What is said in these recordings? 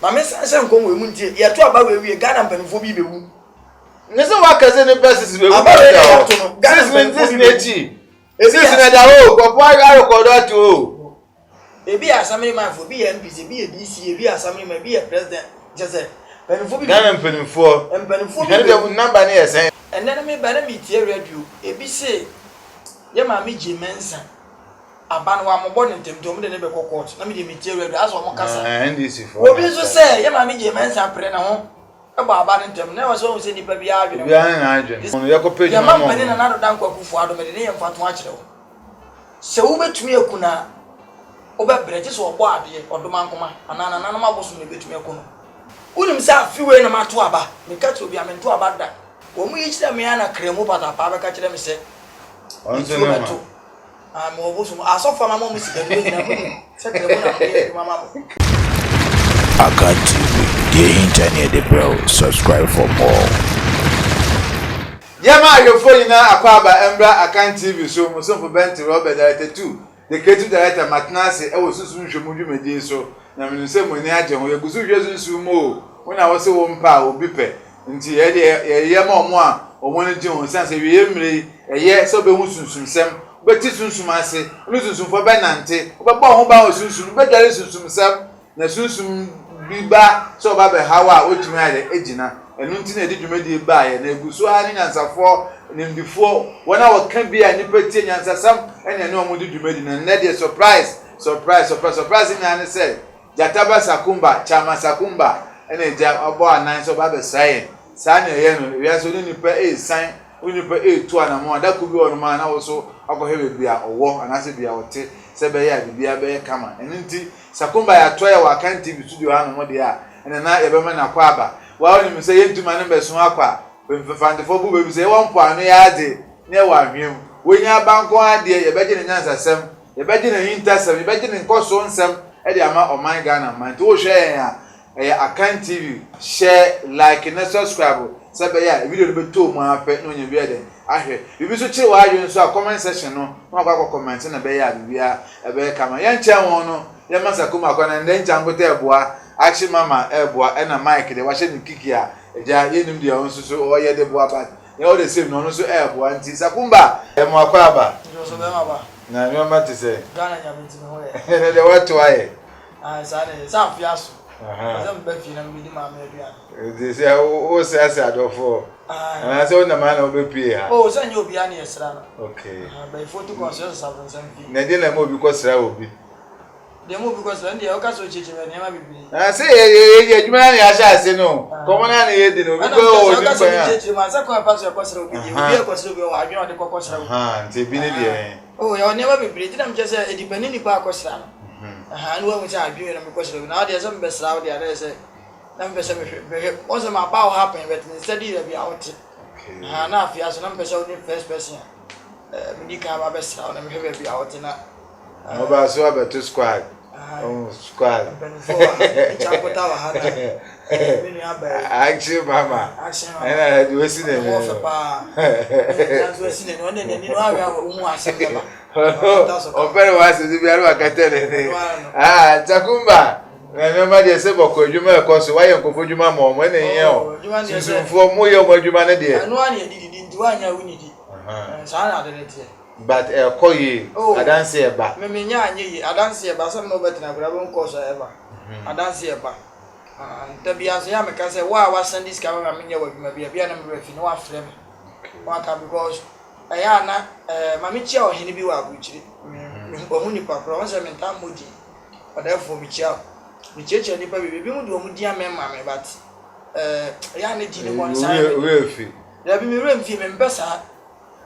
Mama say nko we mu ntie ye to aba we Ghana mpanifo bi bewu Nese wa kaze ne best be aba we ya to no Ghana mpanifo bi echi esi na da o ko po ayo ko do to ebi assembly man for bi MPC bi DC ebi assembly man bi president just mpanifo bi Ghana mpanifo bi de number ne yesen and then me ba na me tie radio ebi say ye ma me Jimensa aban wa mo body ntemtom de ne be court na me de me tie radio aso mo kasa NDC for obi so say ye ma me Jimensa pre na ho e ba aban ntem na so say nipa bi adwene bi an na adwene ono ye ko page ma mo ya ma na do dan kwakufu ado me de ne ye mfa to akire wo se wo betumi akuna oba breje so obo ade odoma nkoma anana nana ma boso ne betumi akuno unim sa fiwe na ma to aba me ka to bi a me to aba da wo mu yi kire me ana kremu pata pa be ka kire me se onso ne ma mo boso asofa mama mo sika bi na mo se kremu na me mama mo Akan TV, the internet, the bro. Subscribe for more. Yama ayofo ina akwaba embra Akan TV so mo so for Benti Robert Director 2 the creative director Matnase e wo susu nhwemu dwumadi so na me se mo ni age ho yegusu hwe susu mo wona wo se wo mpa obi pe nti ye ma omo a omo ne je ho sanse wiye mre ye so be hu sunsunsem beti sunsum ase ru sunsum fo be nante wo be bo ho ba sunsum be dare sunsum sam na sunsum biba so ba be hawa otumi ade ejina enu nti na edi dwumadi ba ye na egusu ani nyansafo nimdifo wona waka bia nipa tie nyansasam ene ne omo di dwumadi na de surprise ni ane say Jataba Sakumba Chama Sakumba ene ja obo anan so ba be sai sa na ye no wi aso ni nipa san nipa to anamo da ku bi ono ma na wo so akohebe bia owo anase bia wote se be ya bia be kama ene nti Sakumba ya toya wa Akan TV studio anu mo de a ene na ye be ma na kwa aba wa oni mi se yentuma ne beso akwa bemfefandefo bu be se won po anu ya ade ne wa hwem wonya banko ade ye beje ne nyansasem ye beje ne hintasem ye beje ne nkoso nsem e de ama oman Ghana man to hwe ya Akan TV share like na subscribe se be ya video no beto mu ape no nya bia de ahwe bibi so chi wa adwen so a comment section no ma kwa comment na be ya bibia e be kama ya nche won no ya Masakuma akwa na ndencha ngote eboa achi mama eboa ena mic de wa she nikiki a eja yenim de on so o ye de boa ba ya o de same no so eboa nti Sakumba e mo akwa aba so be ma ba na mi ma te se Ghana nya binti ho ye ne de watu aye sa de sa fiaso zan be fi na mi di ma me bia de se o se ase adofo ana se o na ma na o be pie ha o se nya obi ani esra na okay by photo conscious sabon san fi na de na mo bi ko sra obi demo because when they oka so chichi me na bibiri say ye adwuma na ya sha ase no komo na na ye di no bi ko o ni so chichi ma sa ko pa so ko sra obi obi ko sra obi o adwuma de ko sra nti bi ne de oh ya ne bibiri ti na me say e dipani ni pa ko sra no no wa mu sa adwuma na me ko sra na de so me sra o de na say na me say me o se ma ba o happen but instead de be out na afia so na me say o ni first person me di ka ba be sra na me be out na no ba so abeto squad squad action mama ena do si ne mo fe pa do si ne no ne ni no awa mu asebe ba o pere wa se bi aru akate ne Sakumba na me ma de se boko adwuma e ko so wa ye nkofo adwuma ma o mo ne yen o sunfo mo ye mo adwuma ne de anu ani di ndi wa nya wuni di sa na de ne tie but koyi adanse eba me nya anye yi adanse eba so no betina bra bon ko so eba adanse eba ntabia so ya me ka say wa send this camera me nya wa bia na me refi no wa frame wa ka because aya na ma me chia o hene bi wa abuchiri o hu ni pakro won say me ntam modi therefore me chia ni pa bi mu do mu dia me ma me but ya na di ni one side we fi ya bi me remfi me mbesa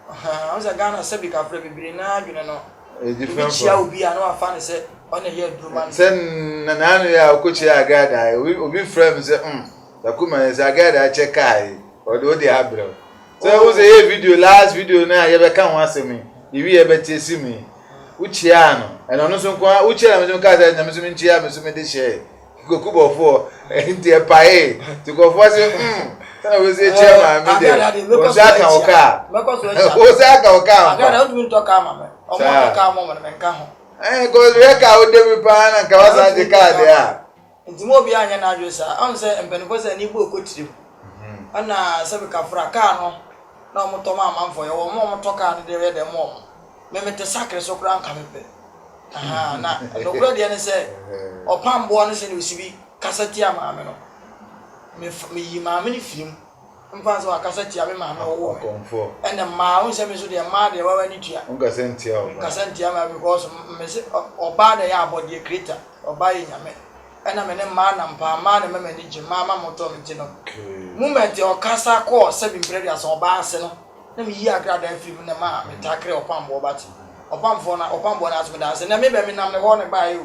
I was a Ghana Sebi Cafre Bibina, you know. A different shall be an orphan, said, on a year, Druman. Send Nana, ya Kuchi Agada, we will be friends. The Kuma is Agada, check I, or do the Abro. So it was a video, last video now, you ever come once me. If you ever see me, Uchiano, and on some qua, which I was in Casa, and I'm assuming Chia, Missumi share. Kubo for, and dear Pae, to go for I was a chairman. Osaka Oka. Osaka Oka. I don't want to come. Or more come on and come. Eh, go Reka would be pan and Kawasaki car there. nti mo bi anya na adwe sa am se empenifo se ni bo okotiri ana se be kafra ka no na mo to ma manfo ye wo mo to ka de we de mo me mete sakre so kura nka mepe na no kura de ne se opambo no se ni osibi kasati ama me no me yi ma me ni film mfa so akasati ame ma me wo konfo ene ma wo se me so de ma de wa ni tua unkasentia ma because me se oba de ya abode creator oba ye nyame ena me ne ma na mpa ma na me ni ji ma moto me ti no moment o kasa ko se bi mbredi aso oba ase no na me yi agrada film na ma me takre opambo obati opamfo na aso me da ase na me be me nam ne ho ne ba yo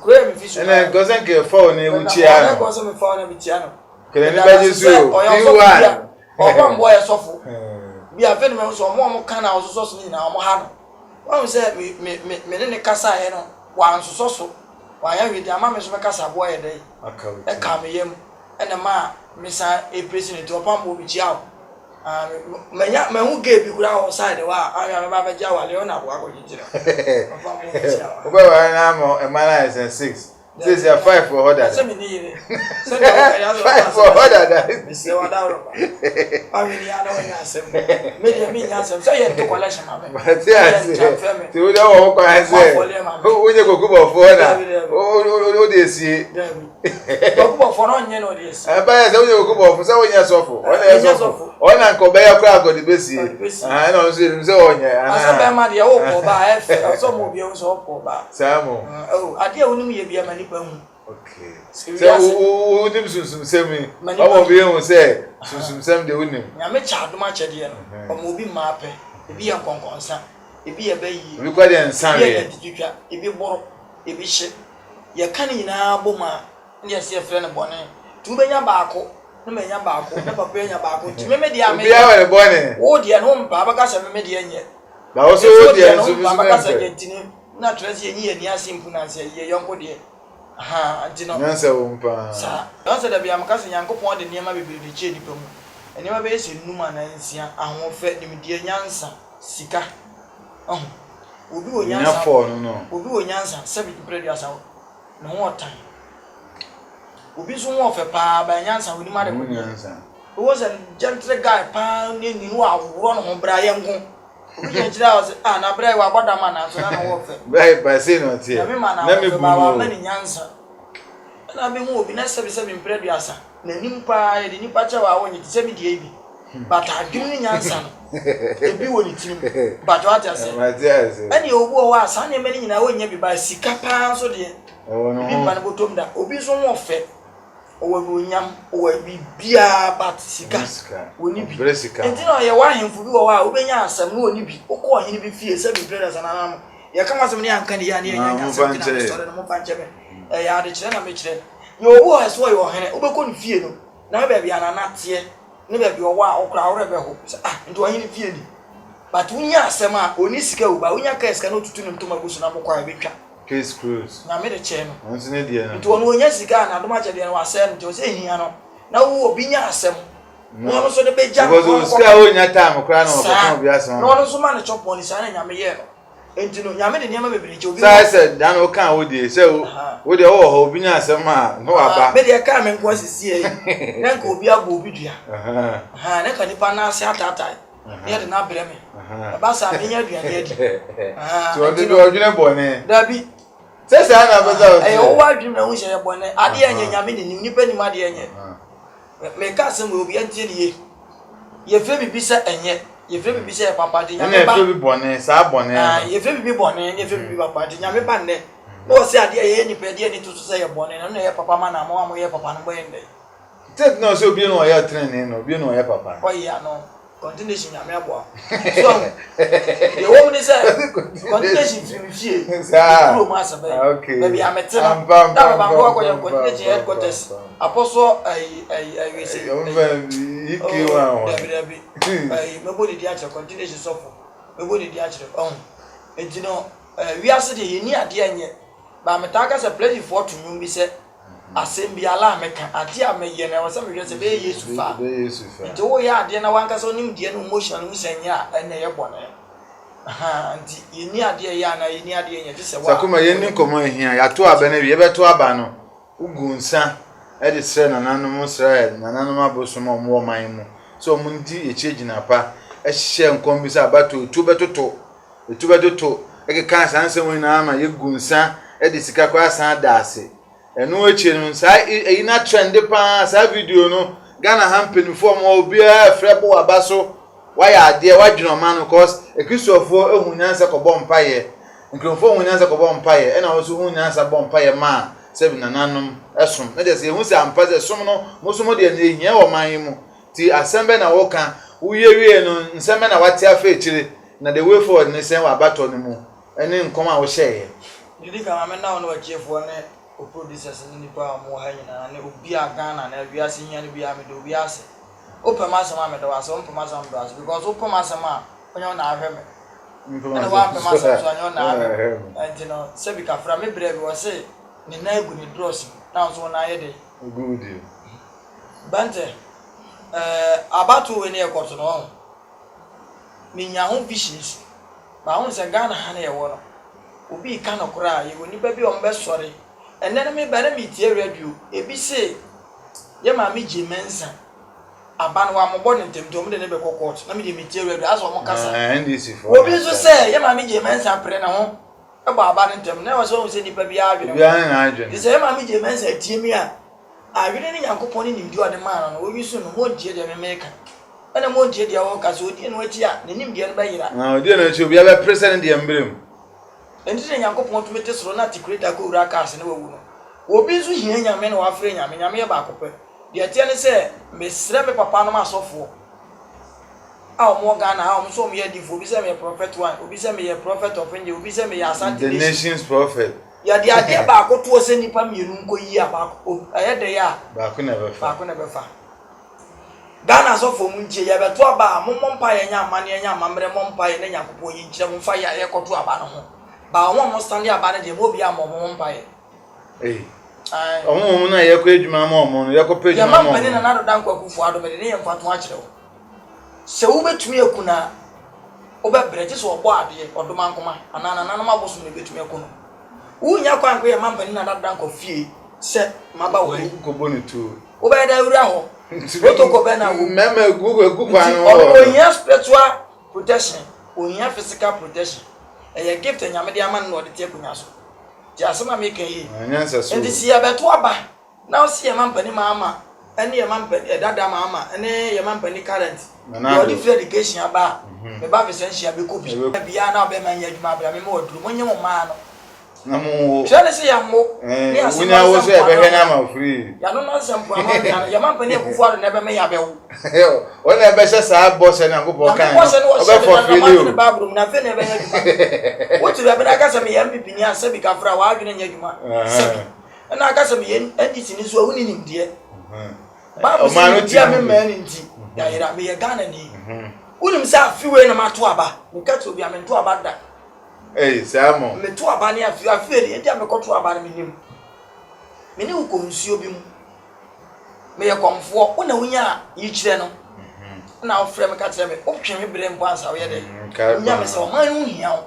kure me fisu ene gozen ke phone e wuchia na go so me phone na bitia no kele ni ba Jesu P1 opambo ya sofo bi a fe no me so mo kan na oso so ni na mo ha no won se me ne kasa he no wa nsoso so wa ya wi di ama me so me kasa bo ye dai e ka me yem ene ma me sa e president opambo bi chia menya me hu ge bi kura o side wa anya me ba be ja wa le ona bo akojira opambo bi chia o ba wa na mo e mana is 6 this is 5 for order se me ni se da ya 5 for order me se wa da ro ba mi ni ana wa nya sem me de mi nya sem se ye to collection ma me ti o da wo kwa se o nye kokubo fo na o de si kokubo fo no nye no de si e ba ya se o nye kokubo fo se o nye sofo o na sofo o na nko be ya kra go de besi na no se o nye asa be ma de wo ko ba e fe so mo bi o so ko ba samo o ade wonu ye bi ma ni pa hu okay so o dim sunsum semi o mo bi hu se sunsum sem de wonim nya me cha duma che de no o mo bi ma pe ebi ya konkonsa ebi ya bayi bi kwa de nsan ye titwa ebi boro ebi hye ye kan nyina boma ne se frɛ ne bɔne tu benya baako ne menya baako ne papa nya baako ti me dia me bi ya wele bɔne wo dia no mpa baka se me dia nye ba wo so wo dia so bi so baka se gentini na tresi enyi ye ni asimpu na se ye yonko de antino nyansa wo mpa sa nyansa da bia maka se Nyankopɔn de niema bebere che nipa mu niema be se numa na nsia ahofe nimdie nyansa sika obi wo nyansa obi wo nyansa sebi predi asa no ho otan obi so ho ofe pa ba nyansa woni ma de ko nyansa o was a gentle guy pa ni no aworo no ho bra ye nko obi je jira o se na bra wa gbada ma na so na no ofe ba se no tie na me bu no na ni nyansa na be hu obi na sebi predi asa na nimpa ye de nipa cha wa wonye sebi die bi but adwene nyansa no ebi woni tinim but what I say ani obu o wa san ne mani nyina wonya bi ba sika pa so de bi ba no botom da obi so mo fe o wa wonyam o wa bi bia but sika woni bi enti no ye wa hemfu bi wo wa obenya asam no woni bi o ko hene bi fie se bi brother sanana mo ye kama asam ne anka ne ya ne nya asam kina story no mo panche me ya de kire na me kire ye obu o so ye o hene obeko ni fie no na ba bia na natie ne be bi owa okra ore be ho ndo ahini fie ni but unya asem a oni sika uba unya ka sika no tutu ne ntoma gusu na mokwa betwa case cruise na me de che no onse ne die no ndo onya sika na doma che de no asem nti o se hia no na wo obi nya asem no so de be jam because sika onya time kra na okon bi asem no so ma ne chop money sa na nya me ye no enti no nya me de niam bebere che obi say dan o kan wo die say wo de wo ho obi nya asem a no aba me de ka me nko asisi e na nka obi agbo obi dua na ka nipa na ase atata ye de na breme ba sa me nya dua de di so de do odwene bone dabi say na ba za o wa dwene na hu hye bone ade anya nya me ni nipa ni ma de anya me ka se mo obi antie ni ye fe bibi se enye ye fe bibi se papa de nya me ba na fe bibi bone sa bone ye fe bibi bone ye fe bibi papa de nya me ba ne no se ade ye ni pe de ni tutu se ye bone na ye papa ma na mo ye papa no bo ende tek no so obi no ye train no obi no ye papa o ya no continuation nya me abo so ye wo ni se continuation fi fie pro ma sa ba okay baby amete na da ba ko ko continuation headquarters apostle we say iki wa dabi me body di ache continuation sofo me body di ache ejino wi ase de ye ni ade anye ba metaka se play for to nyum bi se asem ala meka ade ameye na wasa me se be Yesu fa nti wo ya ade na wanka so nim de no emotion mu senya ene ye bone nti ye ni ade ya na ye ni ade anye se wa sakuma ye ni komo ehia ya to aba na wi ye be to aba no ugunsa de sre nananom sre nananom abosom omwo man mu so mundi echegina pa ehye nkom bi sa abato tubetoto ekeka sanse wona ama yegunsa de sika kwa san daase eno eche no sa eyina trend pa sa video no Ghana hampenifo mo obia frebo abaso waya ade wadweno man no cause ekrisofo ehunyansa ko bompaye nkrofo hunyansa ko bompaye ena wo so hunyansa bompaye ma sebi nananom esom na de se ehunsa ampa se som no mosom de ehia wo man mu ti asembe na wo kan uyewie no nsembe na wate afa echire na the way forward ne sen wa bato ne mu ene nkom a wo hyeye didi ka ma na wo chiefo ne o producers ni pa mo ha nyina ne obi a Ghana na wiase nya ne bia me do wiase open masama me do wase open masama do wase because open masama onyo na ahwe me na wa open masama so onyo na ahwe enti no se bi ka fra me brave wo se ni na egu ni dross na so na ye de good bante abatu we ne ekoto no me nya ho visions ba ho se Ghana ha na ye wo no obi ka no kora ye woni ba bi o mbe sori ene na me ba na me tie radio ebi se ye ma me je mensa aban wa mo body ntemtom de ne be court na me de me tie radio aso mo kasa NDC for obi so se ye ma me je mensa pre na ho e ba aban ntem na wo so se ni pa bi adwene bi an na adwene se ye ma me je mensa tie mi a adwene ni Yankopon ni ndi ode man no wo wi so no mo die de me meka ene mo die de wo kasa odi no ati a ne nim de no ba yira na odi na chi obi aba president de embrem enti Yankopon tumete soro na tikreta ko ura kase ne wo no obi so hia nyame na wa afre nyame ye ba akopɛ de tie ne se me sre me papa no ma sofo a o mo Ghana a o so me ye difo obi se me prophet one obi se me ye prophet of India obi se me ye asante the nation's prophet ya de ade ba akoto se nipa mienu nko yi aba aye de ya ba ko na be fa Ghana sofo mu ntie ya beto aba mommo mpa ye nya amane ye nya amamre mompa ye ne Yankopon yi nkyere mo fa ya ye koto aba no ho ba won mo stand aba ne de mo bi amommo mpa ye omo na ye ko edwuma ma omo no ye ko pejuma ma ya mampani na nado dan kwakufu ado me de ye mfato a kire wo se wo betumi ekuna wo be breje so obo ade odoma nkoma anana nana ma boso ne betumi ekuno wo nya kwa nko ye mampani na nado dan kwafie se maba wo ko boni tu wo be da wura ho woto ko be na wo meme gugu kwa no o nya spiritual protection o nya physical protection e gift nyame de ama no de tie kunya so ti asema me kan yi nyansa so ndi si abeto aba na o si ye mampani mama ene ye mampani dada mama ene ye mampani current your different education aba me ba visensia be copy bia na be man yaduma abra me mo duru monye mo ma no na mo se ne se ya mo ni asema wunya wo so e be hwe na ma free ya no na sampo ama ya ye mampani ekufu ado na be me ya be wo wona be se sa boss na go bo kan o be for free na bathroom na fe na be yaduma wo ti be na kasa me ya mpipi ni asa bi ka fra wa adwene nyaduma na kasa me NDC ni so woni nim de ba mo ti a me man nti ya yira me ye Ghana ni unim sa afiwe na mato aba nka to bi a me to aba da Samo me to aba ni afiwe ni ntia me koto aba na me ni uko nsuo bi mu me ye komfo una wunya yi kire no na ofre me ka kire me optwe me bre mpo ansa wo ye de nya me se o man hu hia o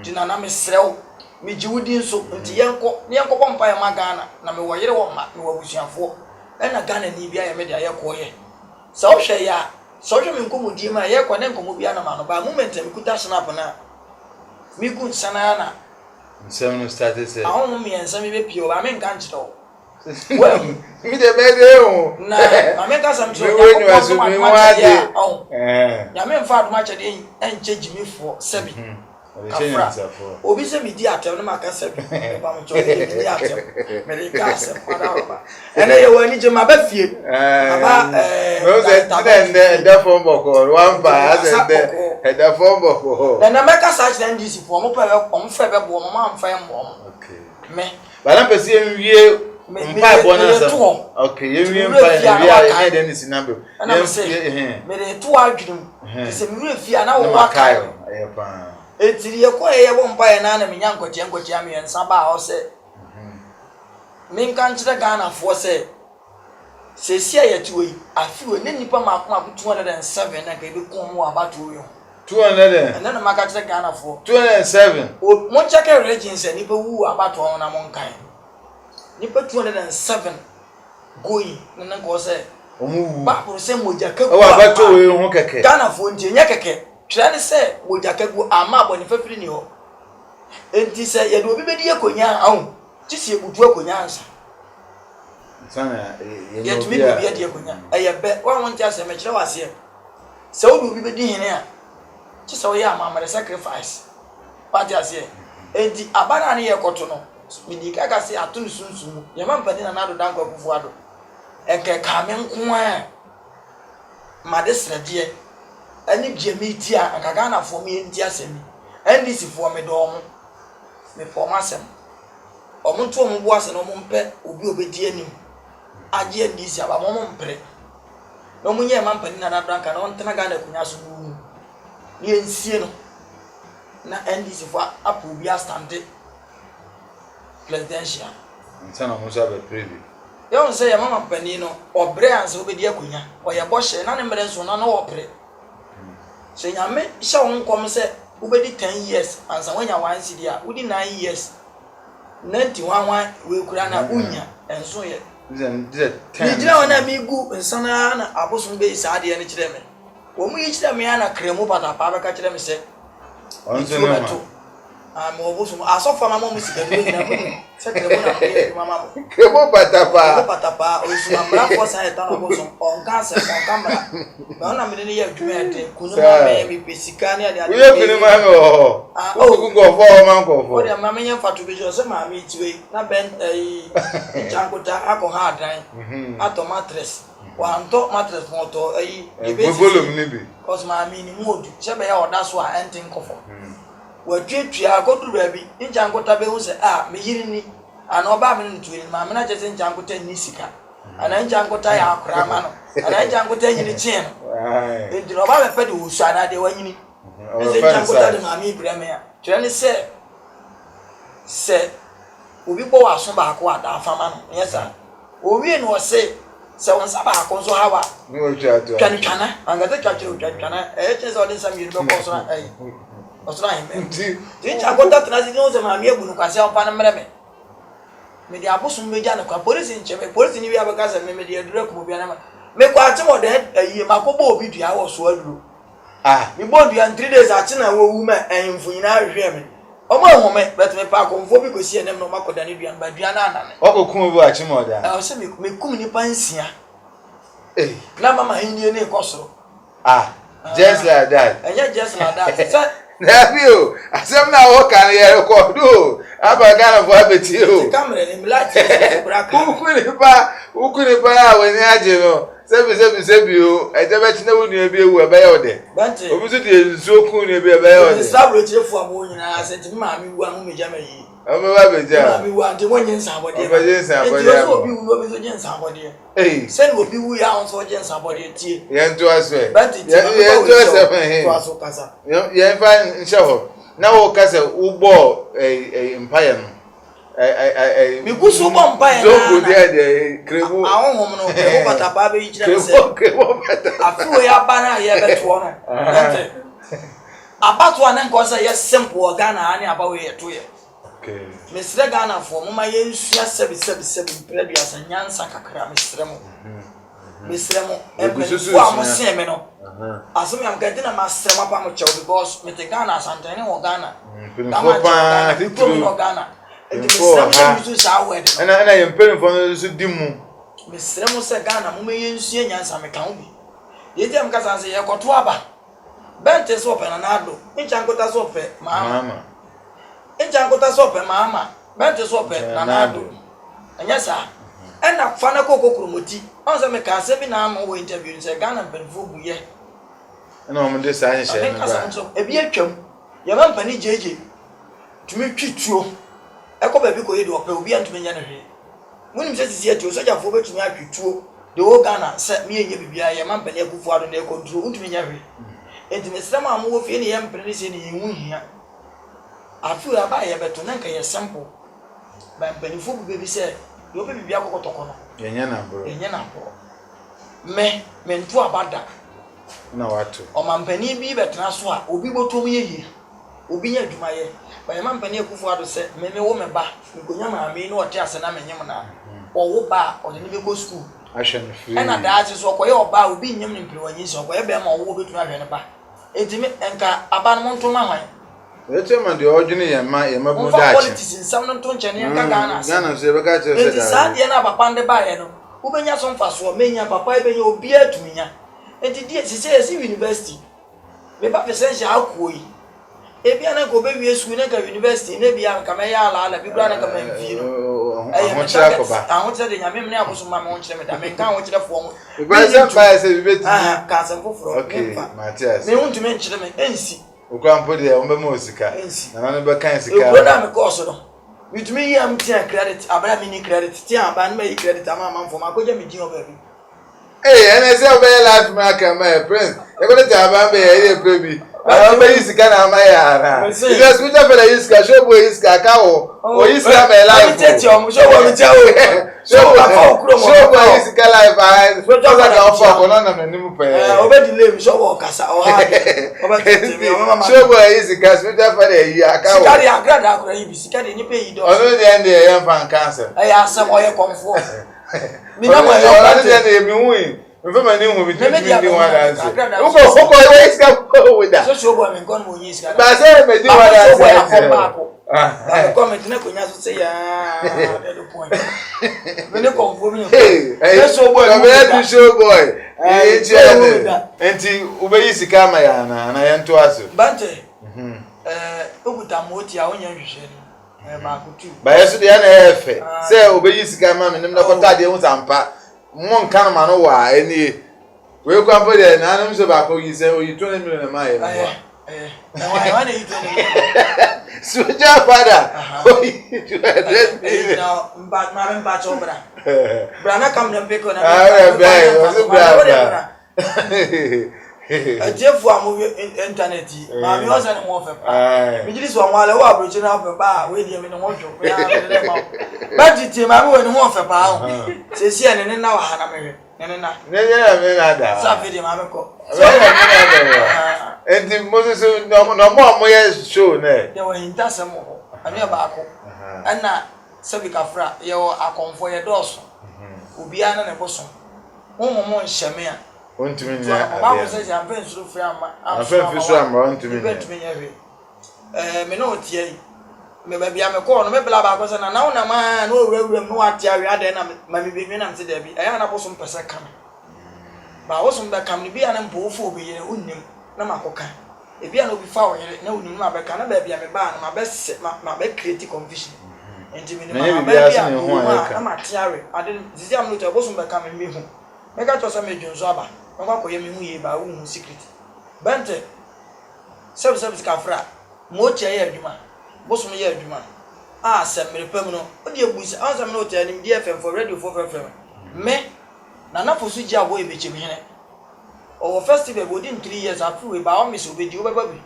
dina na me srew me jiwudi nso nti yenko bompa ya ma Ghana na me wo yire wo ma me wo busuafo na Ghana ni bia ya me de ayeko ye so hwe ya so hwe me nkomodi ma ye ko ne nkomo bia na ma no ba moment me kuta snap na mi kun sana na nsem no started say ahun mi ensem be pio ba me nka nchiro well mi de be de o na ame ka sam so ya ko so mi wa de ya me mfa aduma chede enche jimifo sebi obi se mi di atem na maka sebi ba mo cho di atem me le ka se kwada roba ene ye wani je ma ba fie aba no se the phone book one by as the phone book na me ka search na ndisi fo mo pa mo fa be bo mo ma mfa em bo okay me ba na pese enwie mpa bo na so okay enwie mpa enwie e den si na be me de to adwum se me refia na wo wakai e pa etiri ye ko ye bo mpa ye na na me nyankoche ame ensa ba ho se min kan kire Ghana fo se sia ye tuwi afiwe ne nipa makoma 207 na ka be ko mo abato yo 200 na maka kire Ghana fo 207 o mo check religion se nipa wu abato na mo nkan nipa 207 going na nko say omu ba pro say mojaka o abato we ho keke Ghana fo ntie nya keke twa ne say mojaka gu ama aboni fafiri ni ho enti say ye de obi bedi akonya ahu tisi ebutu akonya ansa sana ye tumi bi ade akonya eye be wa won tia say me kire wase say obi obi bedi hene a tisi o ya amamare sacrifice party ase enti abana ne ye koto no midi kaka say atun sunsun ye ma mpani na nado danko kufu ado enke kame nko a madesrede ani biamiti a akaga na fo me enti asemi NDC fo me do mo me fo masem omuntu ombu ase no mpe obi obedi anim age NDC aba mo mpre no munye ma mpani na nado danka no ntena ga na kunya so mu ni ensie no na NDC fo apu bi astande presidential sana mo sabe previ yon say ya mama pani no obre anse obedi akunya oye bohye na ne mre nso na no opre se nyame hye won kom se obedi 10 years ansa wanya wan sidi a udi 9 years 91 we kura na unya enso ye dize 10 ni jira wana mi gu nsana na abosun be isa ade ne kire me wo mu yi kire me ana kremu pata pa be ka kire me se onse no ma mo bosun asofo mama mo sika do na se kremu na pe mama mo kremo patapa osu amra for say ta no bosun on cancer on camera na na me ne ya dwuma ade kunu ma me mi pesika ne ade ade we kunu ma no o go for man go for o de mama nya fatu be jo se ma mi tiwe na ben jankota akọ ha dan ato mattress wa anto mattress moto e be volume ni bi cause ma mi ni modu se be ya oda so a entin kofo wa twetwa akodu ba bi jankota be hu se me yiri ni ana oba me ntuwe ma me na je se jankota ni sika ana jankota ya akra ma no ana jankota yini chien ai e oba me pede wo so ana de wanyini e jankota de ma mi breme ya twa ni se obi bo wa so ba ko ada afama no yes sir owi no se won sa ba ko so hawa ni wo twa to kana angata twa e che so de sam yiri be ko so ai osura him ti jankota tnazi no se ma mi ebu no kwase opa na mreme me dia bosun meja na kwa police nche me police ni wi abaka se me dia dure ko bia na me kwa ati mo de ayi makobo obi dua wo so aduro me bo dua 3 days ati na wo wu ma enfu nyina ahwe me omo ehome bet me pa ko mfo bi ko sie nem no makoda ne dua ba dua na anane okokun bu achi mo da o se me kum ni pansia na mama hindie ne ikosoro just like that just like that Nabio, asem na wo kan ye record o. Aba Ghana for abeti o. Camera ni mlati braka. Ukuni pa we ni aje no. Sebi o. Eje be tina wo nu bi ewu e be ye ode. Obi so de nsuo kun nu bi e be ye ode. Sabro chefo amo nyina asenti ma mi wu anu meja mayi. Omo ba beja. Ma mi wu ante wonye nsabode. Omo je nsabode. Enti obi wu obi so je nsabode. Sen obi wu ya on so je nsabode tie. Ye nto aso e. Ye nto aso e. To aso kasa. Ye fa nche ho. Na wo kasa ugbo empire no. Mi gusu bo empire na. Zoko de krebo. Ahonhom no krebo bata ba be yikira se. Krebo bata. Afu ya ba na ye beto no. Abato anan ko say yes simple Ghana ani abawe yeto ye. Okay. Mesre Ghana fo mama ye nsua sebi mpredua sanyansa kakra mesre mo. Mesre mo empefo amose me no. Asome am kadi na masre mapa mo chew because me te Ghana santene wo Ghana. Kama pa titru Ghana. Enti mesre mo yusu sa word. Ana ye mpefo no so dimu. Mesre mo se Ghana mo me ye nsua nyansa me kan obi. Ye dem kasa se ye koto aba. Bente so pe na nado. Nchankota so pe mama. Nchankota so pe mama. Bente so pe na nado. Anya sa. Ena fana kokokromoti. On se me ka se bi na am wo interview se Ghana penfo buye. Ena o mde sa anye she na ba. Ebi atwam. Ye ma mpani jeje. Tumi twituo. Eko ba bi ko ye de ope obi antumi nya ne hwe. Munim se sisi ati soja fo betumi atwituo. De o Ghana se me enye bibia ye ma mpani akufu ado na e control ntumi nya hwe. Enti mesrama amu ofie ne yem prene se ne yenwu hia afi aba ye beto na nka ye simple ba mpanifo bu bi se yo be bibia kokotoko no yenye na bro me ntu abada na watu o mampani bi betena so a obi botom ye obi nya adwuma ye ba yema mpani akufo ado se me wo me ba nkonya maame no ote ase na menyem na owo ba o de ne be go school ahwe no free na daaje so okoye oba obi nyem ne mplewanyi so okoye be ma owo betu ahwe ne ba etimi enka aba no nto ma hwan eche ma de odwene ye ma bu da daache politics nsam no nto nchene enka Ghana so e be ka che se da sa de na papa nde ba ye no ubenya so mfa so menya papa ebenya obi atunya enti die sisi university me ba presentia akoi ebi ana ko be wie school na ka university na bia ka me ya ala bi bra na ka me vi no ho chira ko ba ahun chira de nyame me akoso ma me ho chira me da me nka ho chira fo mo ba se bi beti ka se foforo okay Matthias me ho ntumi nchira me ensi okrampo de o be mo sika na na be kan sika o da me course no bitumi yi am tia credit abra mini credit tia aba na me credit ama ma fo ma ko je me din o ba bi ene se o be life ma ka ma prince e ko te aba be ye prebi I be isika na ma ya na because we just feel isika show boy isika ka o isika be life show boy mi jawo show boy isika life I so just like on for ko na na nimu pe obedi le show boy kasa o ha obedi me o mama show boy isika so just feel yi aka o sikari agrada akura yi bi sikari ni pe yi do ono de end e yan fan cancer asem o ye konfo mi na mo yo de mi hu Mfema ni hu bitu ni wa dance. Uko we iska ko wida. So show boy me kon mo yin iska. Ba se me di wa dance. Ba comment na ko nya so say ya the point. Me ne confirm me. Hey, show boy. Come to show boy. Enti ube isika ma ya na ya nto aso. Bante. Okuta moti a onya hwehwe ni. Ba akutu. Ba yeso de ya na efe. Se ube isika ma me nem na ko tade hu sampa. Mon kan ma no wa eni we kwa mpo de na anam so ba ko yi se o yi 20 million na ma ye no wa na yi 20 million suja father o yi 20 million na mba chobra bra na kam na peko na o so bra ajefu amu internet ma mi o se ni mo fe pa mi jiri so anwa le wa abrochi na fe ba we die mi ni won jo ya le ma ba titi ma mi we ni won fe pa ho se si ene na wa ha na me ne na me na da sa fe de ma me ko so enti Moses no mo ye show ne de wa hinta se mo ani ba ko ana sabi ka fra ye o akonfo ye doso obi ana ne boso mo nheme a ontumi nya ba se ja mfa nsuru fra ama afa fisu ama ontumi nya me no tie me ba bia me ko no me bla ba ko se na na una ma no owura no ate awe ade na ma me be na mse da bi aya na boso mpese kam ba wo so mbe kam ni bia na mpo ofo obi ye unnim na makoka e bia na obi fa wo ye na unnim ma be ka na ba bia me ba na ma be ma be create confusion enti me ma ba bia na ma ate awe ade zizi am no to boso mbe kam me hu me ka to se me dwonzo aba no kwa ye me hu ye ba wo hu secret bente service ka fra mo che ye adwuma boso me ye adwuma a se mere pam no o de ebusa an se me no te ni di FM for radio for FM me na na fosu ji abo e beche me hene o festival go din 3 years afu we ba o me so be di o ba bi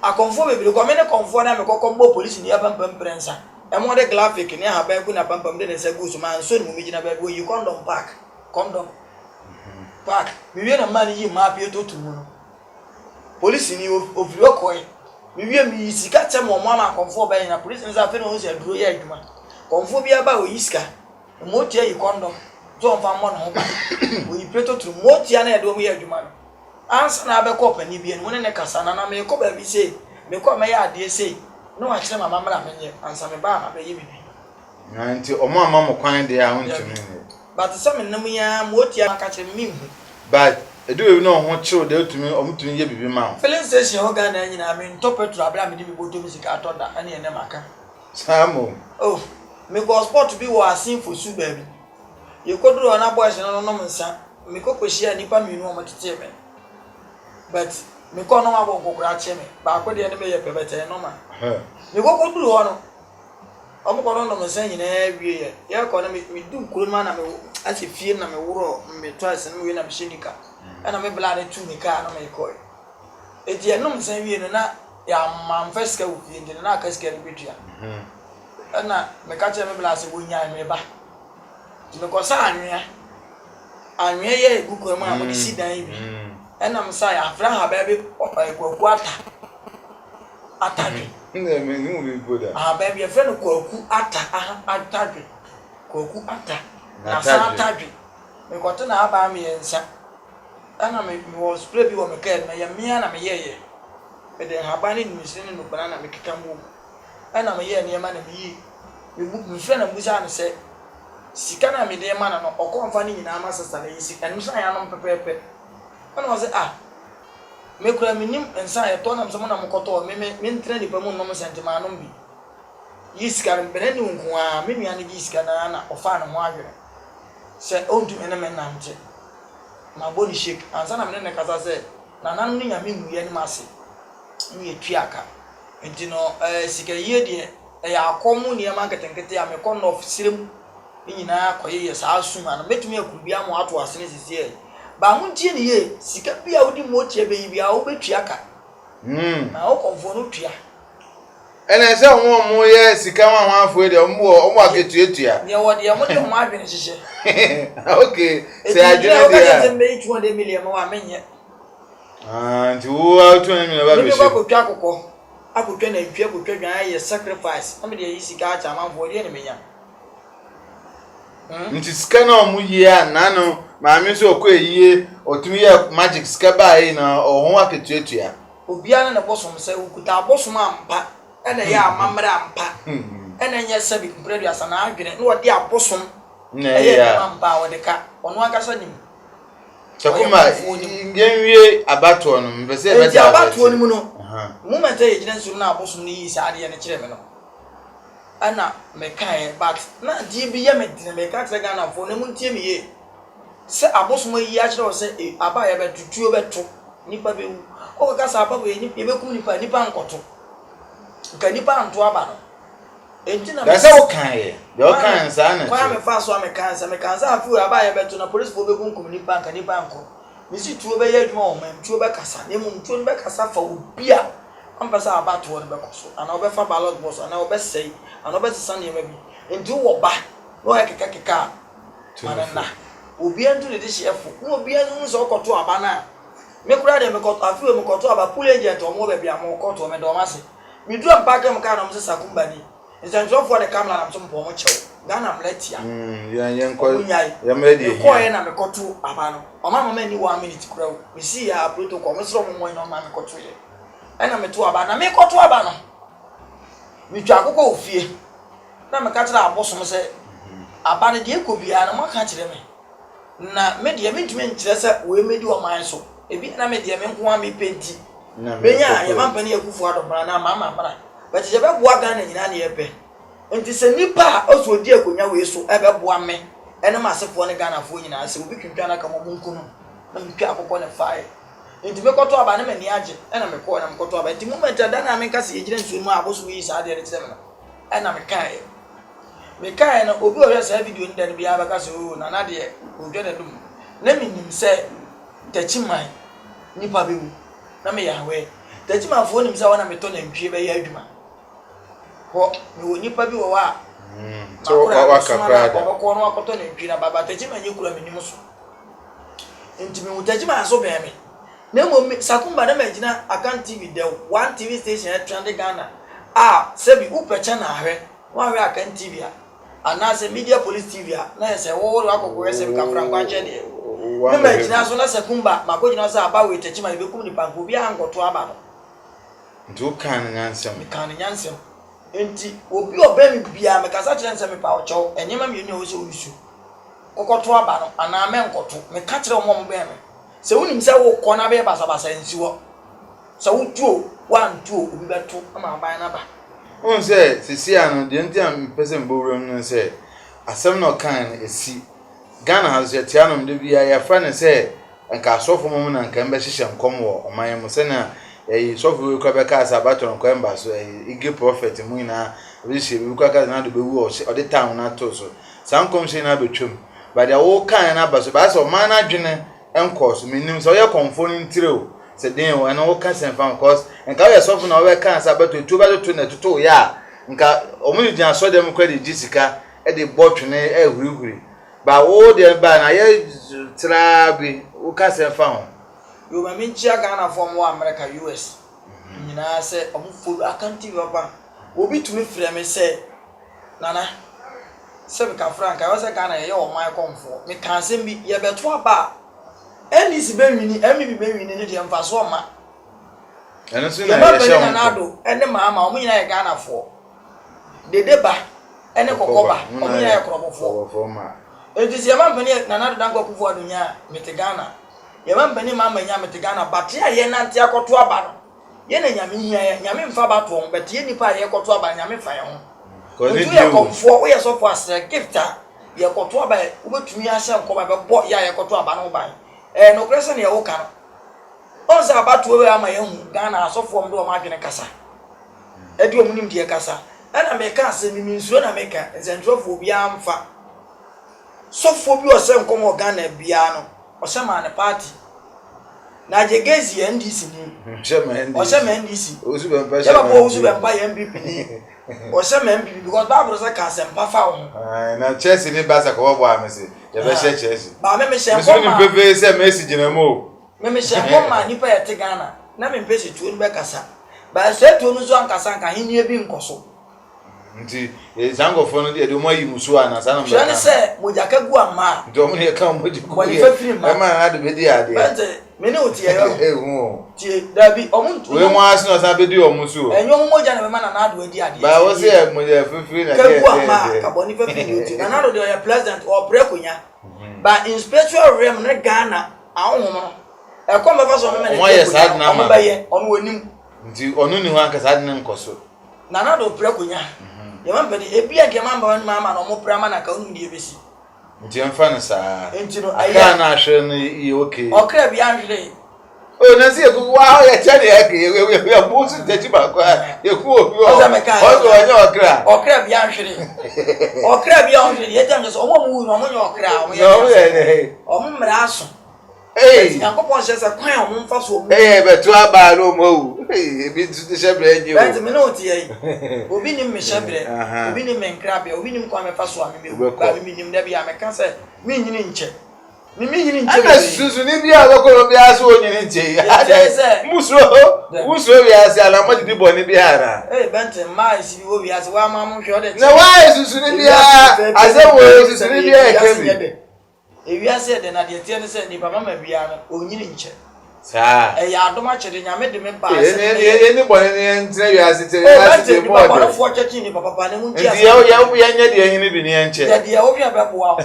a confirm be ko me ne confirm na me kokko police ni aba pam prensa e mo de graphic ni ha ba ku na pam pam de ne se go so man so ni mo mi gina ba go you condom pack condom pack mi wie na man yi ma pie to tu no police ni ofiri okoi mi wie mi sika che mo ma confirm ba na police ni za fe no se duro ya adwuma confirm bia ba o yiska mo tie yi condom so mfa mo no ba o yi pie to tu mo tie na e do mo ya adwuma no ansa na be ko pani bia no ne kasa na me ko ba bi sei me ko me ya ade sei no wa kire mama mra menye ansa me ba ma be yi bibi na nti omo ama mo kwan de a hontumi but some nam ya mo tie aka kire mi hu but edu we no ho chill de otumi omutumi ye bibi ma filling station ho ga na nyina me ntop petrol abra me de bi boto music atoda ane ene maka samo oh me go sport bi wo asin for su ba bi ye koduro na boys no no nsa me kokohia nipa minu o matete me but me ko no ma bo kokura che me ba ko de ne me ye pebete no ma me koduro ho no o mo ko no no nsa nyina wie ye ko na me du kuro ma na me ase fie na me woro me twice na me na me shinika ana me bla de tu ni ka na me ko e die no nsa wie no na ya man feska wo fie ndi na ka ska ni bitua ana me ka che me bla se wo nya me ba me ko sa anwe ye gugu ma mo di sidan bi ana me sa ya fra ha ba bi kwakwata atadwe me hu bi boda baby friend no kwaku atadwe kwaku ata na sa atadwe me kote na aba me yensa ana me was spray bi wo me ka na ya mia na me yeye me de haba ni misini no bana na me keka mu ana me ye ne ma na me yi me friend na musa na se sika na me de ma na no okonfa ni nyina ma sesa na yi sika ni so ya no pepepe ana wo se me kura minim ensa e to na mso na mkoto me ntra ni pa mu no sentiment no bi yiska mbere ni nko a me nua ne yiska na ofa na mo agere se ontu ene me na nje ma boni shake ansa na me ne kasa se na nan ni nyame mu ye ni mase ni etuaka enti no sika ye de ya akomu ni ma nketenkete ya me kono ofisirem nyina koye sa asuma na metumi akubia mo ato asene sisi ba ho ntie ne ye sika bia wodi mo tie be bia wo betuaka na wo konfo no tua ene se mo ye sika wa ho afo de mo aketuetua ne wo de mo de mo adwene hyehye okay se adwene de ya se me 200 million wa menye nti wo 200 million ba be shi ko twa kokko akotwa na ntwa akotwa dwan ye sacrifice am de yi sika acha manfo de ne menya nti sika na omu yie na no maami so okọ eyiye otumi ye magic sika bae na ohun aketuetua obia na bosom se ukuta bosom ampa ene ya amamra ampa ene nya sabi kumpredu asa na adwene no wode abosom na ya ampa wode ka ono akasa nim chakuma ngenwie abato no mbese e beta abato no mu no moment e gina nsuru na abosom ni yi sa ade ne kire me no ana me kan but na di bi ye me dine me ka tsega na fo ne mu ntie me ye se abosom yi a kire o se aba ya betutuo beto nipa be wu o ka sa aba bo ye be kum nipa nkoto nka nipa anto aba no enti na me se o kan ye de o kan sa na kwa me fa so me kan sa afu aba ya beto na police bo be kum nipa nka nipa anko mi si tuo be ye adwuma o man tuo be kasa ne mu tuo be kasa fa obia ampasa abato no be koso ana obe fa ballot box ana obe sei ana obe sesa ne mabi enti wo ba no ya keka mana na obi antu ne de chef no obi anu so koto aba na me kura de me koto afi me koto aba pool agent o mo be bia mo koto me do ma se mi du ampa ka me ka na mo sesa kumba ni nsanso for the camera na mo so mo chew Ghana mletia ya nko ya medi ko ye na me koto aba no mama ni 1 minute kura o mi si ya protocol me sro mo no ma me koto ye ena me to aba na me koto aba no mi twa akoko ofie na me ka tira abosom se aba ne de ko bia na mo ka kire me na me de me ntime nkire se we medi o man so ebi na me de me nko me penti benya ya mampani yakufu adobra na mama bra but je be boa Ghana nyina na ye pe enti se nipa oso di akonya we so e be boa me ene ma sefo ne Ghana fo nyina se obi twintwa na ka mo nkuno na me twa akoko ne fae enti me koto aba na me ni age ena me ko na me koto aba enti moment da na me ka se yegire nsu mu aboso yi sa de ne tire me ena me kai na obi o yesa video ni dan bia ba ka se o na de o dwe na dum na me nim se tachiman nipa be mu na me ya we tachiman fo nim se wona me to na ntwie be ya adwuma ho me wo nipa bi wo wa so wa kakra da ko no akoto na ntwie na baba tachiman nyekura me nim so enti me wo tachiman so be me na mo sakumba na magina account TV de one TV station at Trend Ghana sebi upecha na ahwe wa ahwe account TV ana se media police TV na se wo akoko se ka franco che de na magina so na sakumba makojina so aba we techi ma be kum ni panko bi ankoto aba no ndu kan nyansem enti obi oba mi bia me kasa kire nsem pa ocho enyema mi ni o se obisu kokoto aba no ana me nkoto me ka kire omo mo be me se wonim se wo kona be basa nsi wo se wo tuo wan tuo obi beto ama ban na ba on se sisia no de ntia mpese mbowram no se asem no kan esi Ghana has yet yanom de bia ya fra ne se nka asofo mo na nka mbe hihye nkom wo oman mo se na sofo we kwa be ka asabato no kwa mba so ige prophet mu ina we hye we kwa ka na do be wu o de town na to so sankom hye na betwem ba de wo kan na ba so ba so man na dwene encourse menim so ye conforming tire se den wo na wo ka sen fan cause nka we sofo na we kan asabato tu ba to na tuto ya nka omuni dia so dem kwa de jisika e de botwene e hurihuri ba wo de ba na ye tra bi wo ka sen fan yo ma min chia Ghana from America US nyina se omufo akanti papa obi tumi frɛ me se nana se me ka franka wo se Ghana ye o man komfo me kan se bi ye beto aba NDC be wini MB be wini ne de mfaso ma eno so na ye sha Nado ene maama omo nyina ye Ghana fo dedeba ene kokoba omo nyina ye krobofo ma enti ye man bani Nado danko kufu adunya mete Ghana ye man bani mama nya mete Ghana batia ye nante akoto aba no ye na nyame hia ye nyame mfa ba to beti ye nipa ye koto aba nyame fa ye ho ko ni ye komfo wo ye so for as gifta ye koto aba wo betumi ahye nkoba be bo ya ye koto aba no ban no krese ne ye wo ka no onza abatu we ama ye hu Ghana asofo mdo o ma adwene kasa edi o munim de kasa ana me ka asemi minsuo na me ka zentrofo bia amfa sofo bi o se nkomo Ghana bia no o se ma ne party na jegezi NDC ni o se ma NDC osu be mpa ya ba osu be mpa ye MPP ni o se ma MPP because Bible say ka se mpa fa ho na Chelsea ni basa ko bo amese ye be she Chelsea ba me she nko ma ni pepe se Messi jinamo me she nko ma ni pa ye te Ghana na me mpese tuo ni be kasa ba se tuo no so ankasa nka hini bi nkoso nti zango fo no de mo yi musu ana sana mo ka se moja ka gu ama do mo ne ka mo ji ku ye e ma na de be di ade bente me ne oti ye hu ti dabi omuntu we mo asu no sa be di omusu enyo moja na me ma na do adi ade ba wo se mo je fifiri na ka gu ama ka boni fifiri oti na do ye president or prekonya ba in spiritual realm ne Ghana ahom no e ko me fa so me mo ye sad na ma ba ye onu onim nti onu ni ho ankasa ade ne nkoso na do prekonya ye man pedi ebia ge man ba mama no mo prama na ka onu die besi nti emfa no sa enti no aya na ahwe no ye okay okra bia nhwe o na si egu wa ye chane ya ke ye busu techi ba kwa ye ku obi o o onye okra bia nhwe okra bia nhwe ye tam so omo mu no mo nye okra o mo mra aso yankopon shesa kwan o mo mfa so betu aba no mo ebi tu shebre enje o bent me no tie yi obi nim me shebre obi nim me nkrabia obi nim kwa me fa so a me ba me nim da bia me ka se me nyini nche ni me nyini nche ana susu ni bia lokoro bia so onyini nche ya muso bia se ala mo di bo ni bia ara bent ma isi bi wo bia se wa ma mo hwe o de na wa susu ni bia ase wo susu ni bia e kebi ewiase de na de tie ne se ni baba ma bia no onyini nche sa ya adoma chede nyame de me ba se ni bo ni ntre wiase te wiase mo de baba fo chechi ni papa ne mu ntia nti ya nya de yin bi ni nche de ya obi abeboa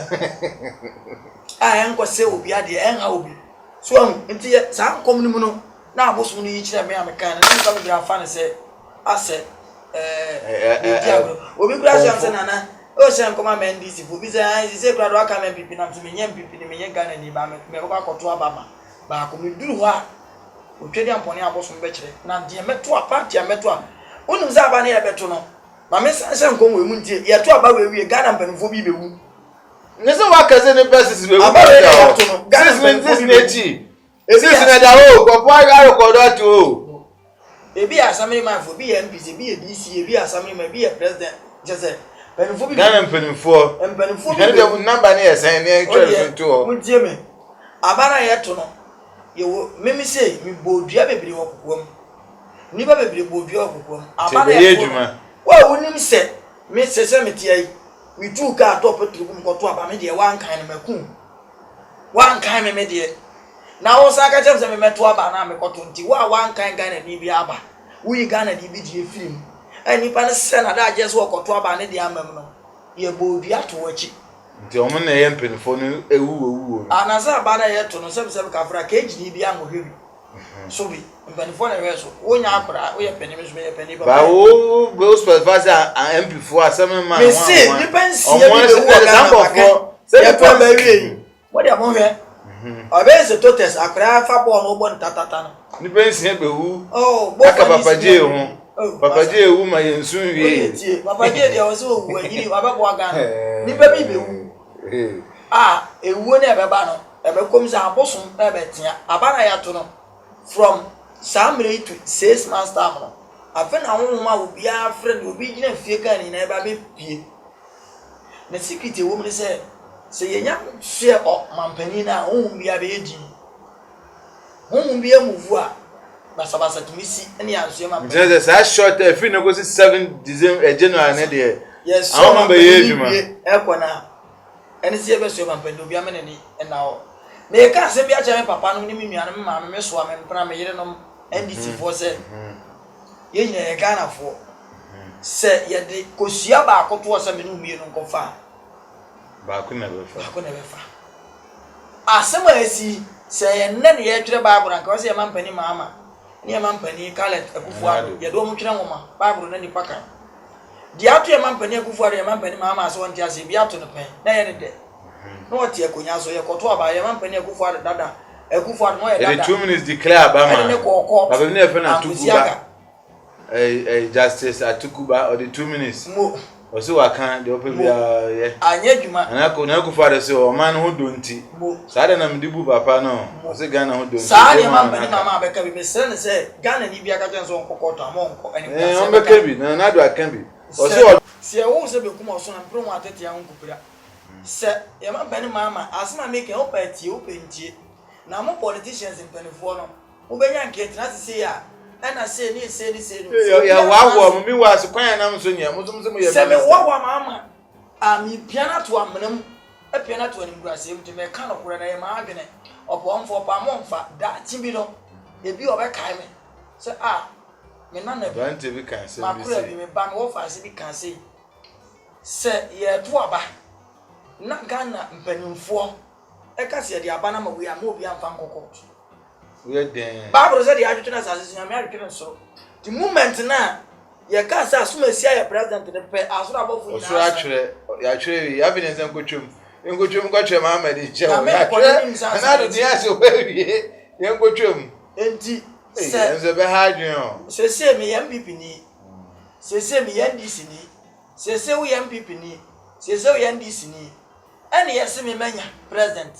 enko se obi ade enha obi so nti sa nkom ni mu no na aboso ni yi kire me ameka na ni ka bra fa ne se ase obi kura se amse nana o se nkoma me NDC fo bi se kura do aka me pipi na to me nya pipi ni me nya Ghana ni ba me ko akoto abama ba ko me duru ha otwedi ampone aboso me be kire na de meto apart meto a onum za aba na ye beto no ma me se nkom we mu ntie ye to aba we wie Ghana mpanfo bi bewu nese wakaze ne basis be aba we ya to no Ghana mpanfo bi echi esi na da o ko po aga ko do to ebi assembly man fo bi MPC bi DC ebi assembly man bi president jese mpanfo bi Ghana mpanfo bi de number ne yesen ne twelve to o muntie me aba na ye to no ye wo memi sei mi bodua bebiri wo kokom ni ba bebiri bodua wo kokom aba na ye djuma wa wonim se me sese metia yi we tu ka to petru kum ko to aba me de wan kan na maku wan kan me de na wo sa ka chem se me meto aba na me ko to nti wa wan kan Ghana ni bi aba we Ghana di bi die film ani pa ne se na da je so ko to aba ne de amam no ye bodua to wachi nti omo na ye mpenfo no ewu anasa aba na ye to no se ka fra ka ejini bi anwohwe so bi mpenfo na we so wonya akora wo ye penim so ye penim ba wo go supervisor MP4 asem ma me see ni pensi ye bi wo Ghana se ye to ba wi wo de mo hwe obe se to test akora fa bo no bo ntatata no ni pensi ye be wu bo aka papaje ho papaje wu ma ye nsu wie papaje de o so wu anyiri wa ba bo Ghana ni ba bi be wu ewuo na ebeba no ebekom sa abosom ebetia abana ya to no from Samre to 6 months time no afena honhoma obi a friend obi gina fie kan ni na eba be pie na secret ewo me se yenya hwe o mampani na honhom bia be edi honhom bia muvu a basabasa tumisi ene anso ma Just that short free no go 7 December January na dey. Yes, I remember ye adwuma. E kwana ene sie be so ma pendo bia me ne na o. Me ka se bia che me papa no ni mi nua no ma me so a me mpra me yere no NDC for say. Ye nyina e Ghana for. Se ye de kosia ba akoto se me no mie no nkofa. Ba ko na be fa. Ba ko na be fa. Asema esi se ye nne ne ye twere Bible anka o se ye mampani mama. Ni mampani Khaled Akufuado ye do mo twere ngoma Bible na ni paka. Di ato ye mampani Akufuado ye mampani mama so wonti ase bi ato no pen. Na ye ne de. No wati akonya so ye koto aba ye mampani Akufuado dada. Akufuado no ye dada. 2 minutes declare Bama. Ne ko Baba ni e fe na Tukuba. Justice Atukuba or the 2 minutes. Mo. Osi waka de ope bia ye. Anya djuma. Na Akufuado se o man ho donti. Sa de na mdibu papa no. Osi Ghana ho donti. Sa de mampani mama abeka bi mesre ne se Ghana ni bia ka twenso nkokoto amonko eni. On be kebi na do akambi. Osi se wo se be kuma so na mpro mu atete ya nkupira. Se ye mampani mama asema make o party o pentie. Na mo politicians mpanifo no. Wo benya nkete na se ya ana se ni ya wawo mi wa so kwan na mso nya mo so ye se me wawo mama ami piana to amnam e piana to anim grase mti me ka no kura na ye ma adwene opo mfo pa mo mfa da timbi no e bi obe kai me se me na na ban te bi kan se ma kura bi me ban wo fa se bi kan se ye to aba na Ghana mpanimfo e ka se de aba na ma wi am obi amfa nkokko we den Bible said the adjutant as a American so the moment na ye ka say asuma sia ye president the pe asura bofu ni asura akire ya akire evidence nkotwem kwatwe ma amadi je o ya akire na do dia se wewie ye nkotwem enti se be ha adwen o se me ye MPP ni se me ye NDC ni se wo ye MPP ni se wo ye NDC ni ene ye se me manya president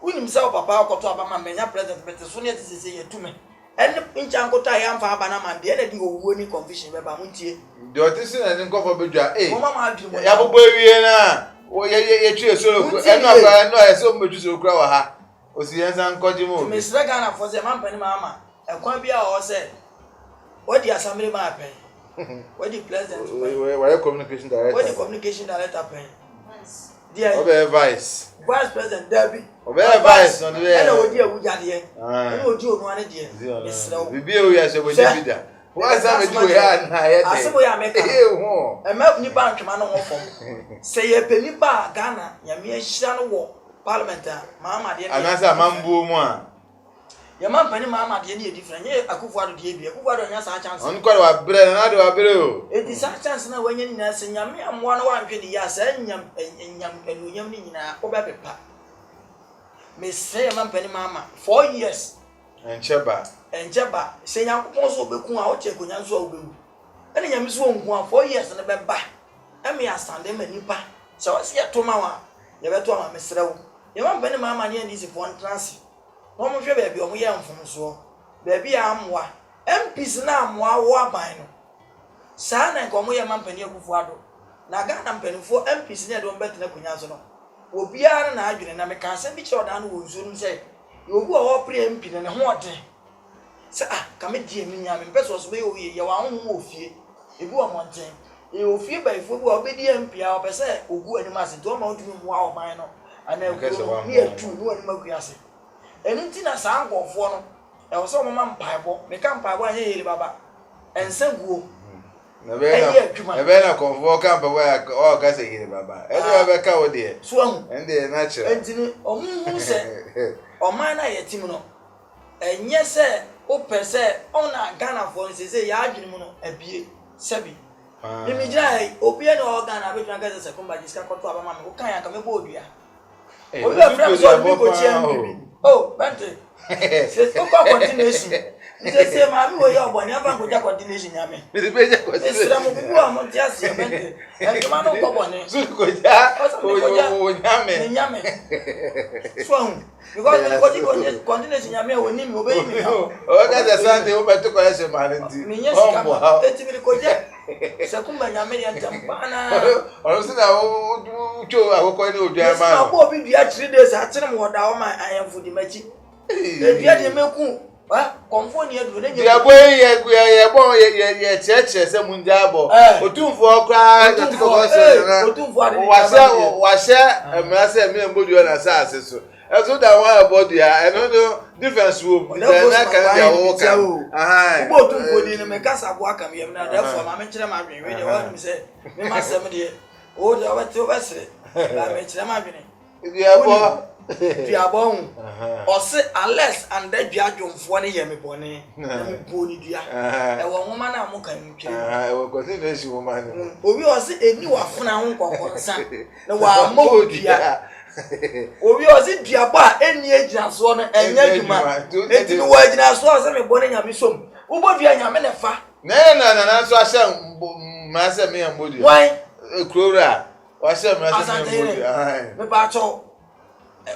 unim say papa akoto abama menya president but so ne tise ye tume ene pincha nkoto ya mfa aba na mande ene di owuo ni confusion be ba muntie de otisi na ni nkofo bedwa mama ma adwuma ya bobo ewie na wo ye tue so eno aba no ya so meju so kura wa ha osi yensa nkoji mo me sra Ghana for say man pani mama ekwan bia o say what the assembly ma pen what the president where communication director what the communication director pen there obe vice president Derby obe vice on the ene odi awujade ene odi onu ane de me sra o bibi o ya se bo bida wasa me di ya na ye de asebo ya meka ho ema ni ba ntwema no wofom se ye peni ba Ghana ya me ahira no wo parliament mama de anasa mambuo mu a ya man pani mama de ne different ye Akufuado de bi Akufuado nya sa chance on kware wa bre na de wa bre o edi sa chance na wanya ni na se nyame amwa no wa nhwe de ya sa nyam enunyam ni nyina obepepa me say man pani mama 4 years encheba se nyankopon so obeku a o che konya so obewu ene nyame so onku a 4 years na beba eme asande manipa se o se to ma wa ye beto ma mesrewo ye man pani mama ne ndi se fon trans no mo hwe baabi o mo ye mfom so baabi a amwa MPs na amwa wo aban no sa na nko mo ye man pani Akufuado na Ghana mpanifo MPs ne do mbetena konya so no obiara na adwene na me kan se bi che odan no wo nso no se yogu a wo pre MP ne ho ode se ka me die mi nya me peso so be yo ye wa ho ho ofie ebi wa monten e ofie ba ifo bi obedi MP a opese ogu anim ase to ma odumi mu a oban no ana egu ni etu ni anim akuase enti na sa angofo no e wo so mo ma mpaebo me ka mpaebo anya yele baba ensaguo ebe na konfo ka mpa wa o ka se yele baba e do be ka wo de so ahu ende natural enti ni omu se o man na yetim no enye se o pese ona Ghana for se ya adwene mu no abie sebi mi jira obi na o Ghana be twan ka se sekumba jiska koto aba ma me o kan ya ka me bo odua o be friend so bi ko chi MPP oh bente se o ko continuation se ma mi wo ye oboni aba ko ja continuation nyame mi be ja continuation se mo bi wa mo ti ase bente e ma no ko boni su ko ja o nyame so hu because me ko ji continuation nyame o ni mi obeyi mi o ka ja sande o be to ko ese ma nti mi yes kama eti mi ko je se kumba nyame ya ntampana o se na o cho akoko ni odua ma no so ko bi dua 3 days atene mo da o ma ayamfo di machi e dua de meku Comfort near the ya boy ye bon ye church say mundiabo otumfo okra tiko ko say wa share emra say me mbodu na say so eso da one body I no know difference wo na kan ya wo kan ubo otumfo di no me kasa bo aka me na therefore ma me kire ma dwen we dey want say me ma sem dey o dey obeti obesere na me kire ma dwen ya bo Diabon, or say unless and then Diajumfo ne yemi boni, boni dia. A woman a mukan. I will continue this woman. Obi o say eni wa funa ho konkonsa. Na wa mo dia. Obi o say diaba eni agina so no enya djuma. Enti no wa agina so say me boni nyame som. Ubo dia nyame ne fa. Na so asha ma say me ambodi. Why? Krora. Wa say me say me ambodi. Me ba cho.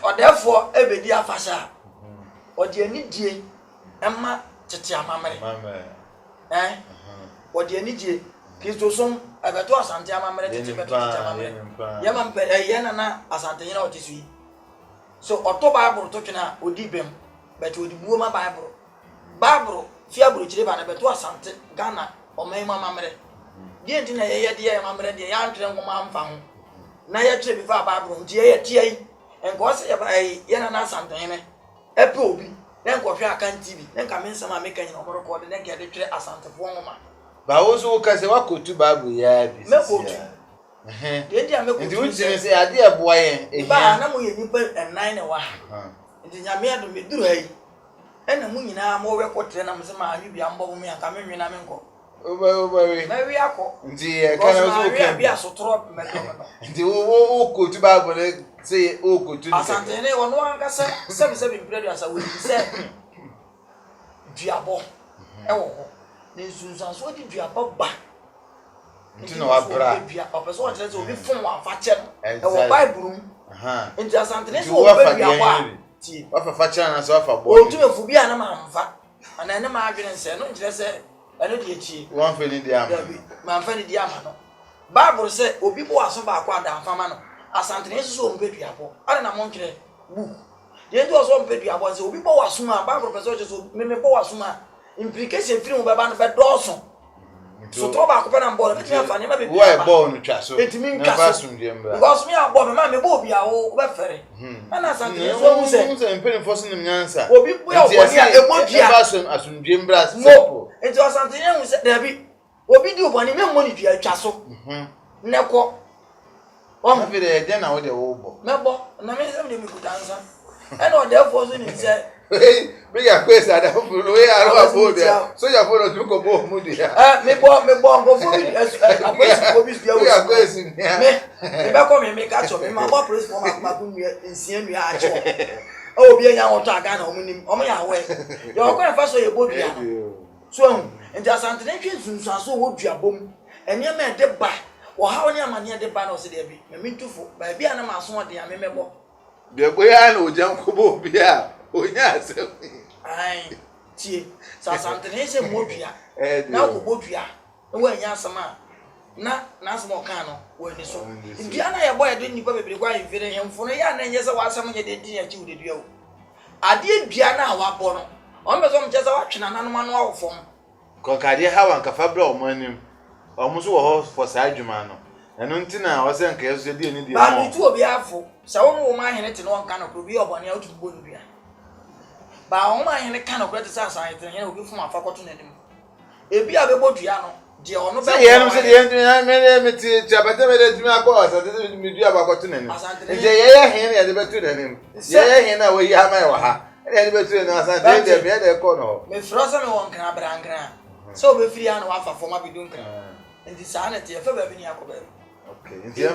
Or therefore, every day fasha. Or the any day, Emma Chatia Mamma. Or the any day, Kisosum, I bet to us Santa Mamma, Yaman Yana Asantana or this week. So, October Tokina would deep him, but would move my Bible. Barbaro, Fiabro Chiban, but to us Santa Ghana or May Mamma. Dear dear Mamma, the young woman found. Naya trip before Barbaro, dear. And was yana na something a probe, then coffee I can't TV, then come in some American or record, then get it as Santa Forma. But also, because I could to Babu, yeah, and you would say, I dear boy, a man, you put a 9 hour. It is a mere to be do hey. And the moon now more record than I'm some you be humble me and come in and go. Maybe I call. Dear, can be a so trop. The could to Babu. Say oh go to Asantene ono anga se 77 period as we say diabo e wo ho ne sunsan so di diabo ba ntino wa bra opeso o tell say obi fun wa fa che e wo bible nti asantene so o ba diabo ti wa fa che na so wa fa bo o tu me fu bia na ma mfa ana ne ma adwene se no nkire se eno di echi wan fe ni di ama ma mfa ni di ama no bible say obi bo aso ba akwa da mfa ma no Asantene so mpeduabo ara na monkire bu ye do so mpeduabo se obi bo wasuma ba professor so me bo wasuma implication free mo ba no be doso so to ba ko pe na mbolo me twa fa ne ma be wo e bo no twa so etimi nka so because me abo me ma me bo bia wo be fere ana asantene so mu se mpeni foso nim nyansa obi bo ya oboni a emodua ba so asundwe mbra simple enti asantene mu se dabi obi di oboni me mo ni dua twa so neko One video, then I would have over. Mebo, na me se me kutanza. And on therefore so ni say, hey, me ya kwesa I don't know where I about there. So ya follow to go bo mudi ya. Me bo go for me akwesi ko bi dia wo. Ya kwesi ni. Me be ko me catch up me ma bo police for ma ku nsia nua a cho. Obi anya woto aga na omunim. Omo ya we. Yo ko fa so ye bo dua no. So nti asantene twe sunsun so wo dua bom. Enya me de ba. How near mania de ban or say there be, me too for by be an amason de amebo. The boy I know jam kubo bia. Oh yes. Aye. Tie. Sa santene se modua. Na kubo dua. No we nya sama. Na asmo kan no we ni so. Dua na ye boy de nipa bebre kwa infere hemfo no ya na nye se wasam nye de din ya chi de dua o. Ade dua na wa bo no. On be so mche se wa twena nanu manu awofom. Konkade hawan ka fabra o manim. Omuso wo for sajuma no eno ntina o se nka yeso de ni de mo ba bitu obi afo sa wo mo ma hene te no nka no kro bi obone otu bo no bia ba wo ma hene ka no kro te sa san te hene obi fu ma fa koto nanim ebi abebo dua no de ono be ye no se de endu me ti chabate me de timi akọ sa te me dua ba koto nanim nje ye hene ya de betu nanim ye hene a wo yi ama wa ha e de betu na sa de me de ko no me frosa me won kan abrankran so be free an wa fa forma bi dun kan enti sana te fa ba bi ni akoba okay enti yan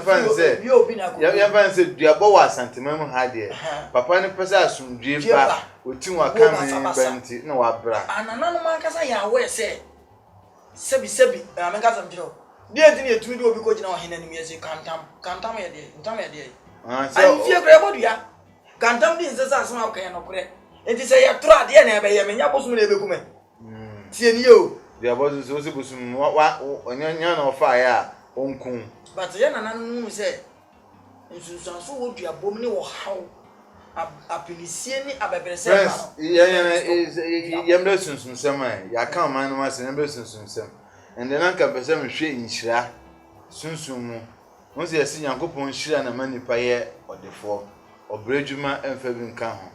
fan se duabo wa santemam ha de papa ne pesa asundwe ba otin wa kan me banti na wa bra anana no man kasa ya we se sebi amen kasa mjiro de enti ne etumi de obi ko gina wa hena nim yesi kantam ya de ntam ya de ai fie kure bodua kantam di nse sa asema kan no kure enti se ya tra de na ebe ye menya bosum na ebe kume tie ni yo the about so busum wa onyanya na ofa ya onkun but ye nana no say nsusan so wo dua bom ni wo haw apinisie ni abebrese friends yembe sunsun semai ya kan man no ase yembe sunsun sem and then anka pese me hwe inhira sunsun mu won se yesi Yankopon hira na manipa ye odefo obredwuma emfa bi nka ho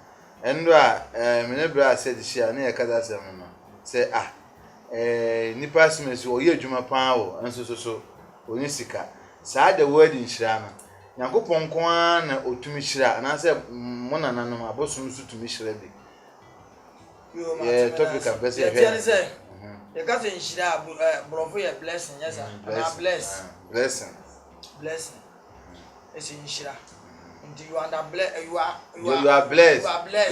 endo a me ne bra said hia na ye kada sem no say nipa smesi o ye adwuma pan wo enso so oni sika saa the word inhira no Yankopon ko na otumi hira na say mona nanom abosom su tumi hira bi topic am bese here you got to share brofo your blessing yes sir na blessing it's in share and you are blessed you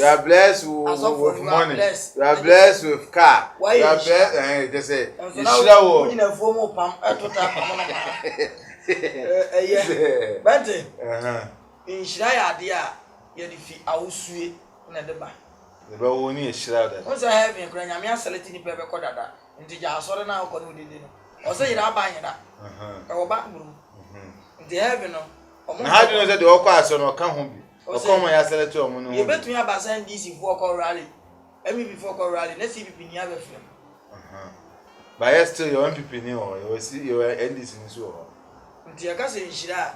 are blessed with money you are blessed with car you are blessed they say share wo you na fomo pam etota pam yeah bante in share ya dia ye di fi awusue na deba the ba woni e share da won say heaven kra nyame aseleti ni pebe ko dada nti ja asore na ko no dede no o say ira ba yin da e wo ba gburu nti heaven no na ha dino say de okọ aso no ka ho bi okọ mo ya seleti o mo no ye betun ya ba san DC for ko rally emi before ko rally na CPP ni abefrem but yes still your MPP ni o you see your NDC ni so o nti ya ka say nshira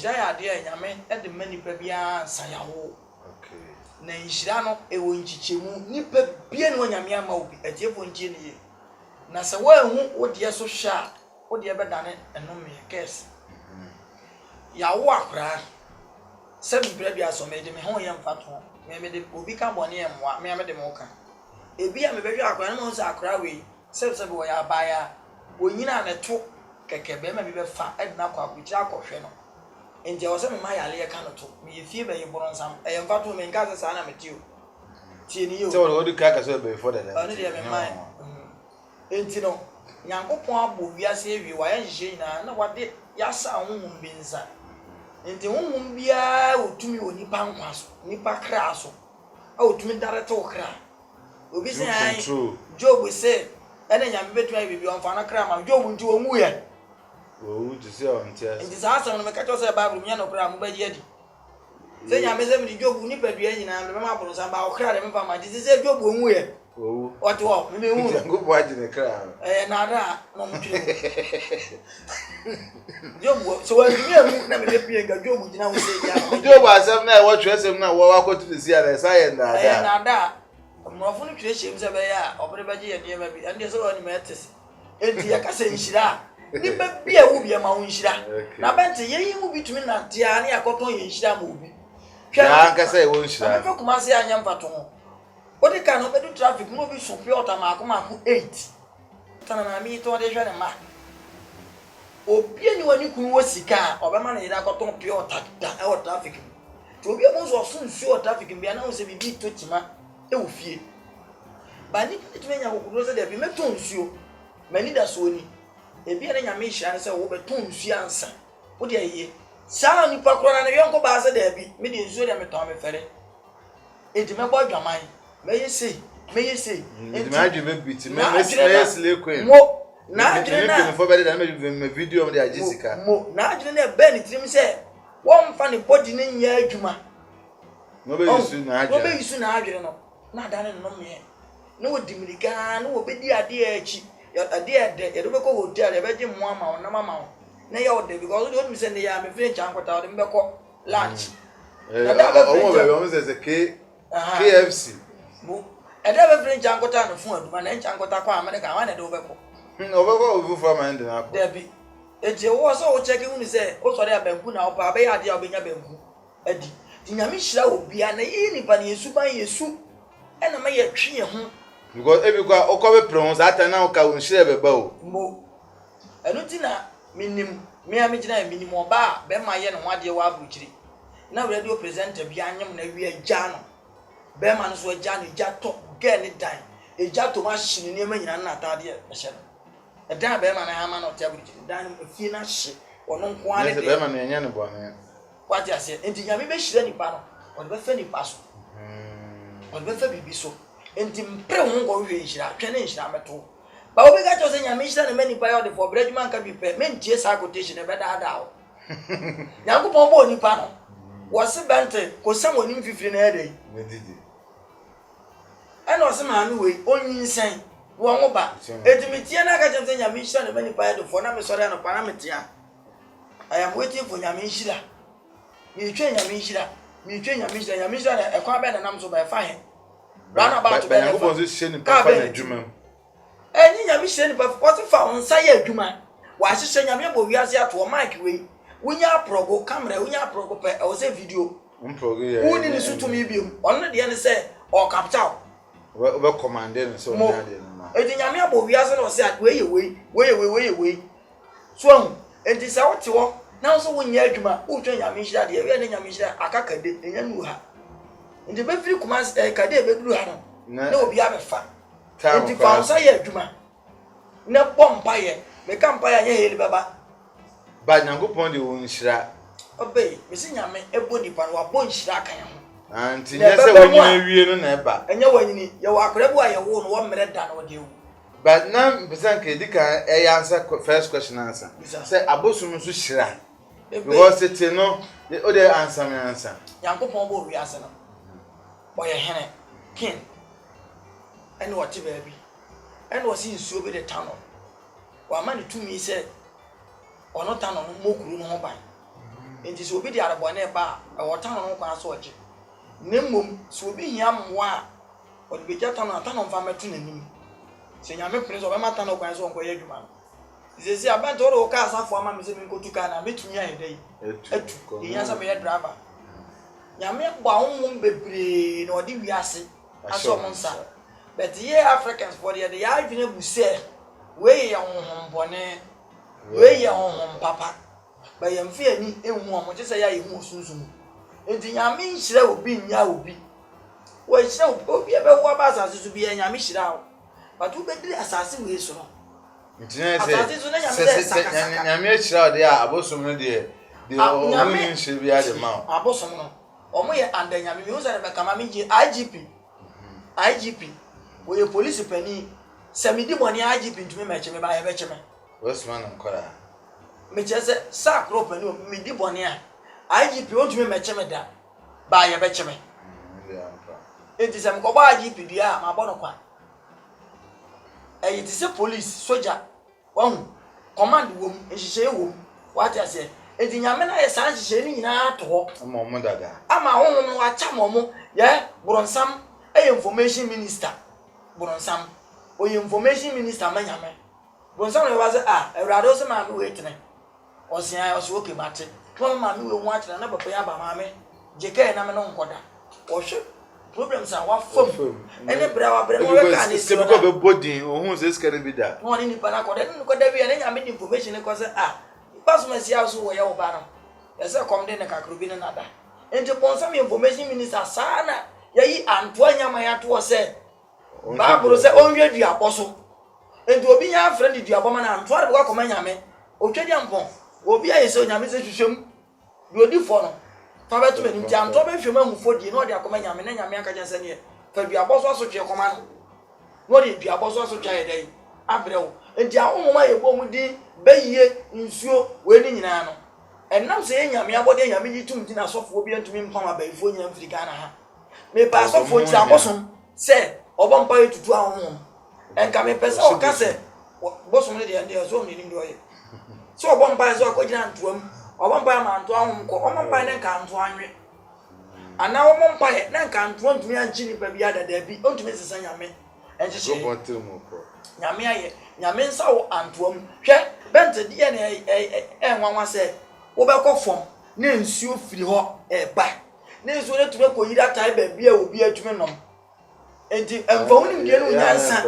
ya de nyame e de manipa bia sayawo okay na nshira no e wo nchichemu nipa bia no nyame ama obi atiefo nchie ne ye na se wa hu wo de so hwa wo de be dane enome kes ya wo akra se bibra bia so me de me ho ye mfato me de obi ka bone ye mwa me de mo ka ebi a me be hwa akra no so akra we se wo ya baya wo nyina na to keke be ma bi be fa edna kwa akụchi akọhwe no nje wo se me ma yale ye ka no to me fie be ye boro nsam e ye mfato me nka se sa na me tio tie ni yo so wo di ka ka so be before that ani de me mai enti no Nyankopon abo wiase ewie wa ye hye nyina na wade ya sa honhom bi nsa enti honhom bia otumi oni pa nkwa so nipa kra so a otumi darete o kra obi se ai Job se ene nyame betu ai bibi on fa na kra ma Job nti wo mu ye wo to say on tia enti sa asem no me ka cho se Bible mi no kra mo ba di adi se nyame se mi Job ni pa dua nyina me ma boro san ba o kra de me fa ma ti se Job wo mu ye wo what wo me hu go bo agine kra na da no mo tire Job so wa mi amu na me le pie ga Job gina wo se ya Job asem na wo twesem na wo wakotu de sia na sa ye na da na da mo fu ni twere shem se be ya obere ba je ye de ma bi ande so oni metes enti ya ka se nhira ni ba bia wo bia ma wo nhira na bente ye yi mu bitumi na tia na yakoton ye nhira ma obi ya nka se wo nhira na kuma se anya mfato ho odi ka no be do traffic no bi so pe otama akoma ku 8 tana na mi to de hwe ne ma obi ani wani kunu wo sika obema na ira koton pe otada e o traffic to obi mo so so nsu o traffic bia na wo se bibi to tima e wo fie ba ni ti menya ko kudo se de bi meto nsuo mani da so ni e bia na nyame hia ne se wo be to nsuo ansa wo de aye sa ni pa kro na ne yonko ba se de bi me de nsuo de meton me fere e di me bo dwaman meye sei enti ma adwe be bit me sile kwen mo na adwe na fo be de na me video mo de agisika mo na adwe na be ni trim se won fa ni body ne nya adwuma no be yusu na adwe no be yusu na adwe no na da ne no me no wo dimirika no wo be di ade achi ade ade ye do be ko hotel ye be je mo ama o na mama o na ye o de because do me se ne ya me feel chankota o de me ko lunch o be o se KFC mo ede be feel chankota no fun aduma na chankota kwa America wa na de o be ko obego ovu for man na ko debi eje wo so wo check hu ni se o so de abanku na opa be ya de obenya banku adi ti nyame hira obi ana yi ni pa na Yesu ban Yesu ena ma ye twe ho because ebi kwa okobe pronounce ata na ka won hira be ba o mo enu ti na minim me a me gina minim oba be ma ye no wade wa abuchiri na radio presenter bi anyem na wi agya no be ma no so agya no agya to ge ni dan agya to ma hye ni ma nyina na atade e hye no edan be ma na ha ma no tia buchiri dan fie na hye ono nko ane de be ma na enya no bo na wati ase enti nyame be hira ni pa no o de be fa ni pa so o de be fa bibi so enti mpre ho ngo hwe hira twene hira meto ba obi ga cho se nyame hira na mani pa yo de for bread man ka bi pe mentie sa quotation e be da da o Nyankopon bo ni pa no Was bente ko someone in 15 na dey and was man we only sen wo ba edimitie na ka chemse nyame hira na mani pa do for na me sori na pa na metia I am waiting for nyame hira me twa nyame hira nyame hira na ekwa be na nam so ba fa he run about to be na go position in pa na adwuma eni nyame hira ni pa what fa on sa ya adwuma wa hyehyɛ nyame bo wiase ato mic we wunya progo camera wunya progo pe e wo se video progo ya wuni ni sutumi biem onno de ne se o capital we command no so nya de no edi nyame abo wiase no se we so edi sa wote wo na so wunya adwuma wutwa nyame hira de we ne nyame hira akakade enya nu ha edi be firi kuma kade be duru ha no na obi abefa edi fa so ya adwuma na pompa ye me kampa ya nye heli baba ba nyankopon de won hira obe mesi nyame ebo nipa no wabo nhira kan ho anti nye se wonyina wie no na eba enye wanyini ye wa akorebu aye wo no wo mmere da no de wu but na besan ke dika e answer first question answer say abosum so hira because it no o de answer me answer nyankopon bo wi ase no boye hene king ene wati baby ene wasi nsuo be de tano wa mani tumi se ono tano no mokuru no ho ban enti so obi di arabo na eba e wo tano no kwa so oje nemmom so obi hia mmoa o de beja tano mfa metu nanim se nyame prince o be mata no kwa so onko ye adwuma zezi abante o ro ka asafo ama me se me nkotu ka na metumi aye dai etu iya sa me ye driver nyame gba honhom bebre na odi wiase aso mo nsa but ye Africans for the ya adwene buse we ya honhom bone we ya honhom papa ba ya mfi ani ehu omo je se ya ehu osunsun enti nyame nhire obi nya obi we hire obi ebe wo ba asase so bi ya nyame hire awo but wo bediri asase we so no ntina se nyame hire o de a abosom no de nyame nhire bi ade ma abosom no omo ye anda nyame mi usa be kama mi IGP we police pani semidi boni IGP ntumi meche me ba ye beche me Osman nkora me chese sakro pani mi di boni a IGP ntumi meche me da ba ye beche me enti sem ko ba IGP dia ma bono kwa ti se police soldier wahu command wom ehihye wom what I say enti nyame na ye san hihye ni nyina to ama omo daga ama honhom no acha momo ye bronsam information minister bronsam information minister manyame bronsam no was ewrado se ma me wetene osia oso oke mate to ma me we hu atena na papa ya ba ma me jeke na me no nkoda ohwe problems are wa fom ene bra wa bra mo we kan ni se ko be body ohun se skere bi da no ni pa na koda ni koda bi ene nyame information ko se pass me sia so wo ye wo ba no ese kom de ne kakro bi ne nada enti bronsam information minister sana yayi antoa nyama ya to se ba bro se onwe duabo so enti obi nya friend duabo ma na antoa de ko nyame otwedi ampon obi aye se nyame se hwehwem de odi fo no fa beto me nti antoa be hwem amufodi no de akoma nyame na nyame aka janse ne fa duabo so twe koma no de duabo so twa ye dai abrewo enti ahomoma ye bom di bayiye nsuo we ni nyina no enam se nyame abode nyame yitum ti na sofo obi antumi mpam abaifo nya Afrika na ha me pa sofo ti abosom se obompa etutu ahom enka me pese o ka se bosom ne de ande so me nim do ye so obompa so ko gina ntoam obompa ma nto ahom ko obompa ne nka nto anwe ana obompa ye na nka nto ntumi anchi ni pa bia dada bi ontumi sesa nyame enche nyame aye nyame nsa wo antoam hwe bente de ne enwanwa se wo be ko fom ne nsuo firi ho ba ne nsuo ne tume ko yida tai ba bia obi atumi nom enti emfa wonim de no nyansa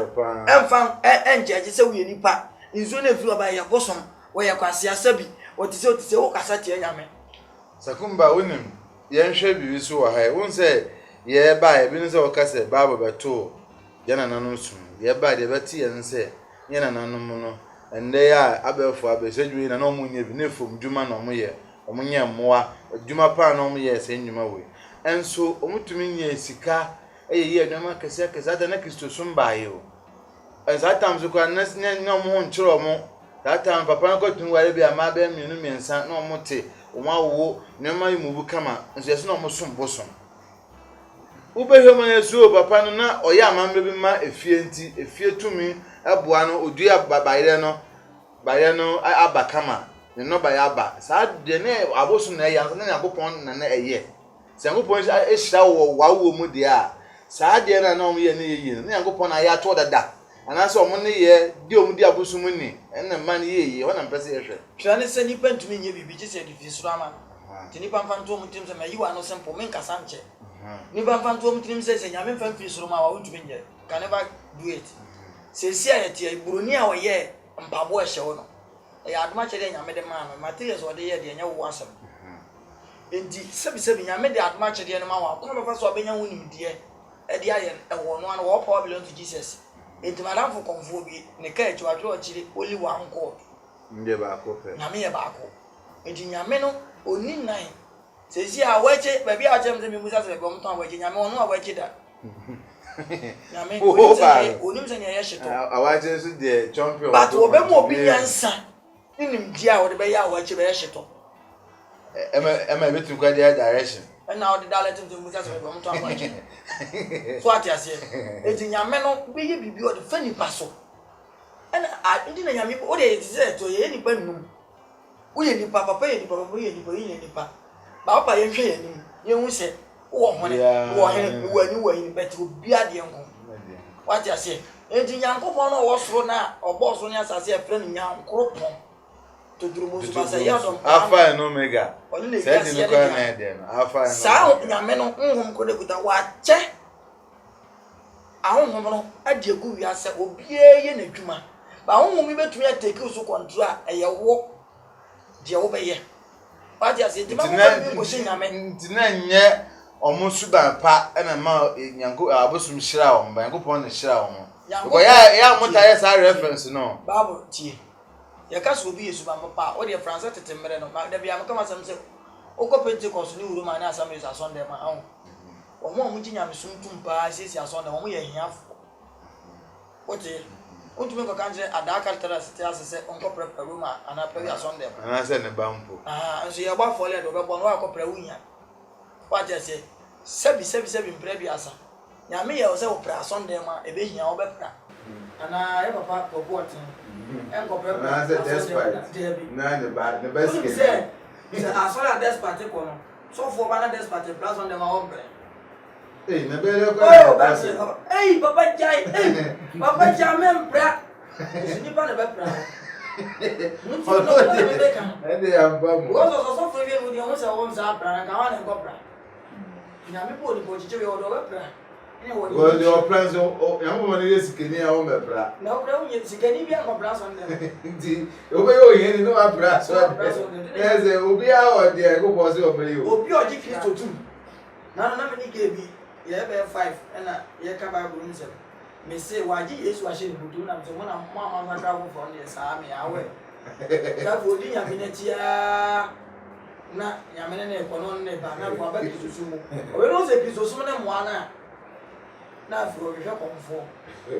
emfa enjeje se wo ye nipa nsuo ne firi ba ya bosom wo ye kwase asabi otise wo kasa tie nyame sakumba wonim ye nhwe bibi so wa ha won se ye ba ye bi ne se wo kasa baba beto ye na nanu sum ye ba de beti ye nse ye na nanu mu no ende ya abefo abesedwi na no munye bi ne fom djuma na mo ye omunye mmoa djuma pa na mo ye se nnwuma we enso omutumi nye sika ye adwuma kese da na Kristo sum baaye o ezatam so kwa na mo ho nkyero mo that time papa ko tun ware bi ama be mienu miensa na mo te uma wo nema imubu kama nso yesi na omosom bosom ubehwe man yesu papa no na oya amambe bi ma efie nti efie tumi eboa no odua bayire no aba kama ne no ba ya aba saa de ne abosom na eya na yakopon na eye se yakopon ehira wo wawo mu de a saa de na omo ye ne ye na yakopon na ya to dada anase omo ne ye di omo di abosom ni ena man ye wona mpese ye hwe twani se nipa ntumi nye bibi je se di so ama ti nipa mfanto mu tim se ma yiwa no simple men kasa nche nipa mfanto mu tim se nyame mfa mfi so ma wa ntumi nye can never do it se si ayete iburoni a woye mpabo ehye wo no ya aduma chede nyame de ma no materials wo de ye de nya wo asem enti sebi nyame de aduma chede no ma wa ko me fa so obenya wo nimdie e de aye e wo no an wo power belong to Jesus enti madam for konfo bi ne ka echi wadro chiri only one God nde ba ko pe nyame ye ba ko enti nyame no oni nan se si a wache ba bi a chem se mi musa se bo mton wache nyame ono a wache da nyame oni mse ne ye shito awache so de champion but obem obi nyansa nim dia wo de be ya wache be ye shito ema betu kwa dia direction na o de dalete to musa se bo mton wache so ati ase enti nyame no be ye bibi o de fani paso ena ndi na nyame o de ze to ye nipa num wo ye nipa papa ye nipa papa ye nipa ye nipa ba papa ye hwe ye nim ye hu se wo hone wo he wo ani bet obi ade nko wati ase enti nyankopon no wo soro na oboso ne asase e fre no nyankopon to durumo so ba se ya dom alpha and omega se di ko na de no alpha and sa nyame no nhom ko de kuta wa che ahonhom no ade egu wi ase obi ye na dwuma ba ahonhom bi betumi atake so control a ye wo de wo be ye wati ase di ma ko se nyame ntina nye omo suban pa na ma nyanko abosum hira o mba yankopon na hira o ko ya mota ya sa reference no bible tie ya ka so bi yesu ba pa o de france tete mere no da bia maka masam se o ko pentecost ni wuru ma na asam yesu asonde ma ahụ omo ji nyame suntum pa sisi asonde omo ye hiafo ote ontumi ko kanje adaka tara site asese onko prepare ma ana pe asonde ma ana se ne bampo nso ya gba fole do be bon wa ko prepare wunya what I say sebi mpre bi asa nyame ye o se o pra sonde ma e be hia o be pra ana e papa ko boatin en ko pra na se despite na ne ba ne best case se asola despite ko no so for bana despite plus on dem o bre na be le ko papa jai papa jamen pra ni pa ne be pra ende ambamu so for we no se o msa pra na ka wa ne ko pra nyame po ni po chiche we o do be pra well your plans yamo mani yesikeni a o me pra na o pra unye sikeni bia ko pra so ndem nti obe yo yen ni no ma pra so yes obi a o de ko po se o me yo obi o ji Kristo tu na me ni ke bi ye be 5 na ye ka Bible nse me say waji Yesu a she ni budu na so na mama ma tra ko from the sa me awe ka fo di nyame na tia na nyame na ko no ne ba na ko ba Kristo su mu o we no se Kristo su ne mo ana na afro hwe konfo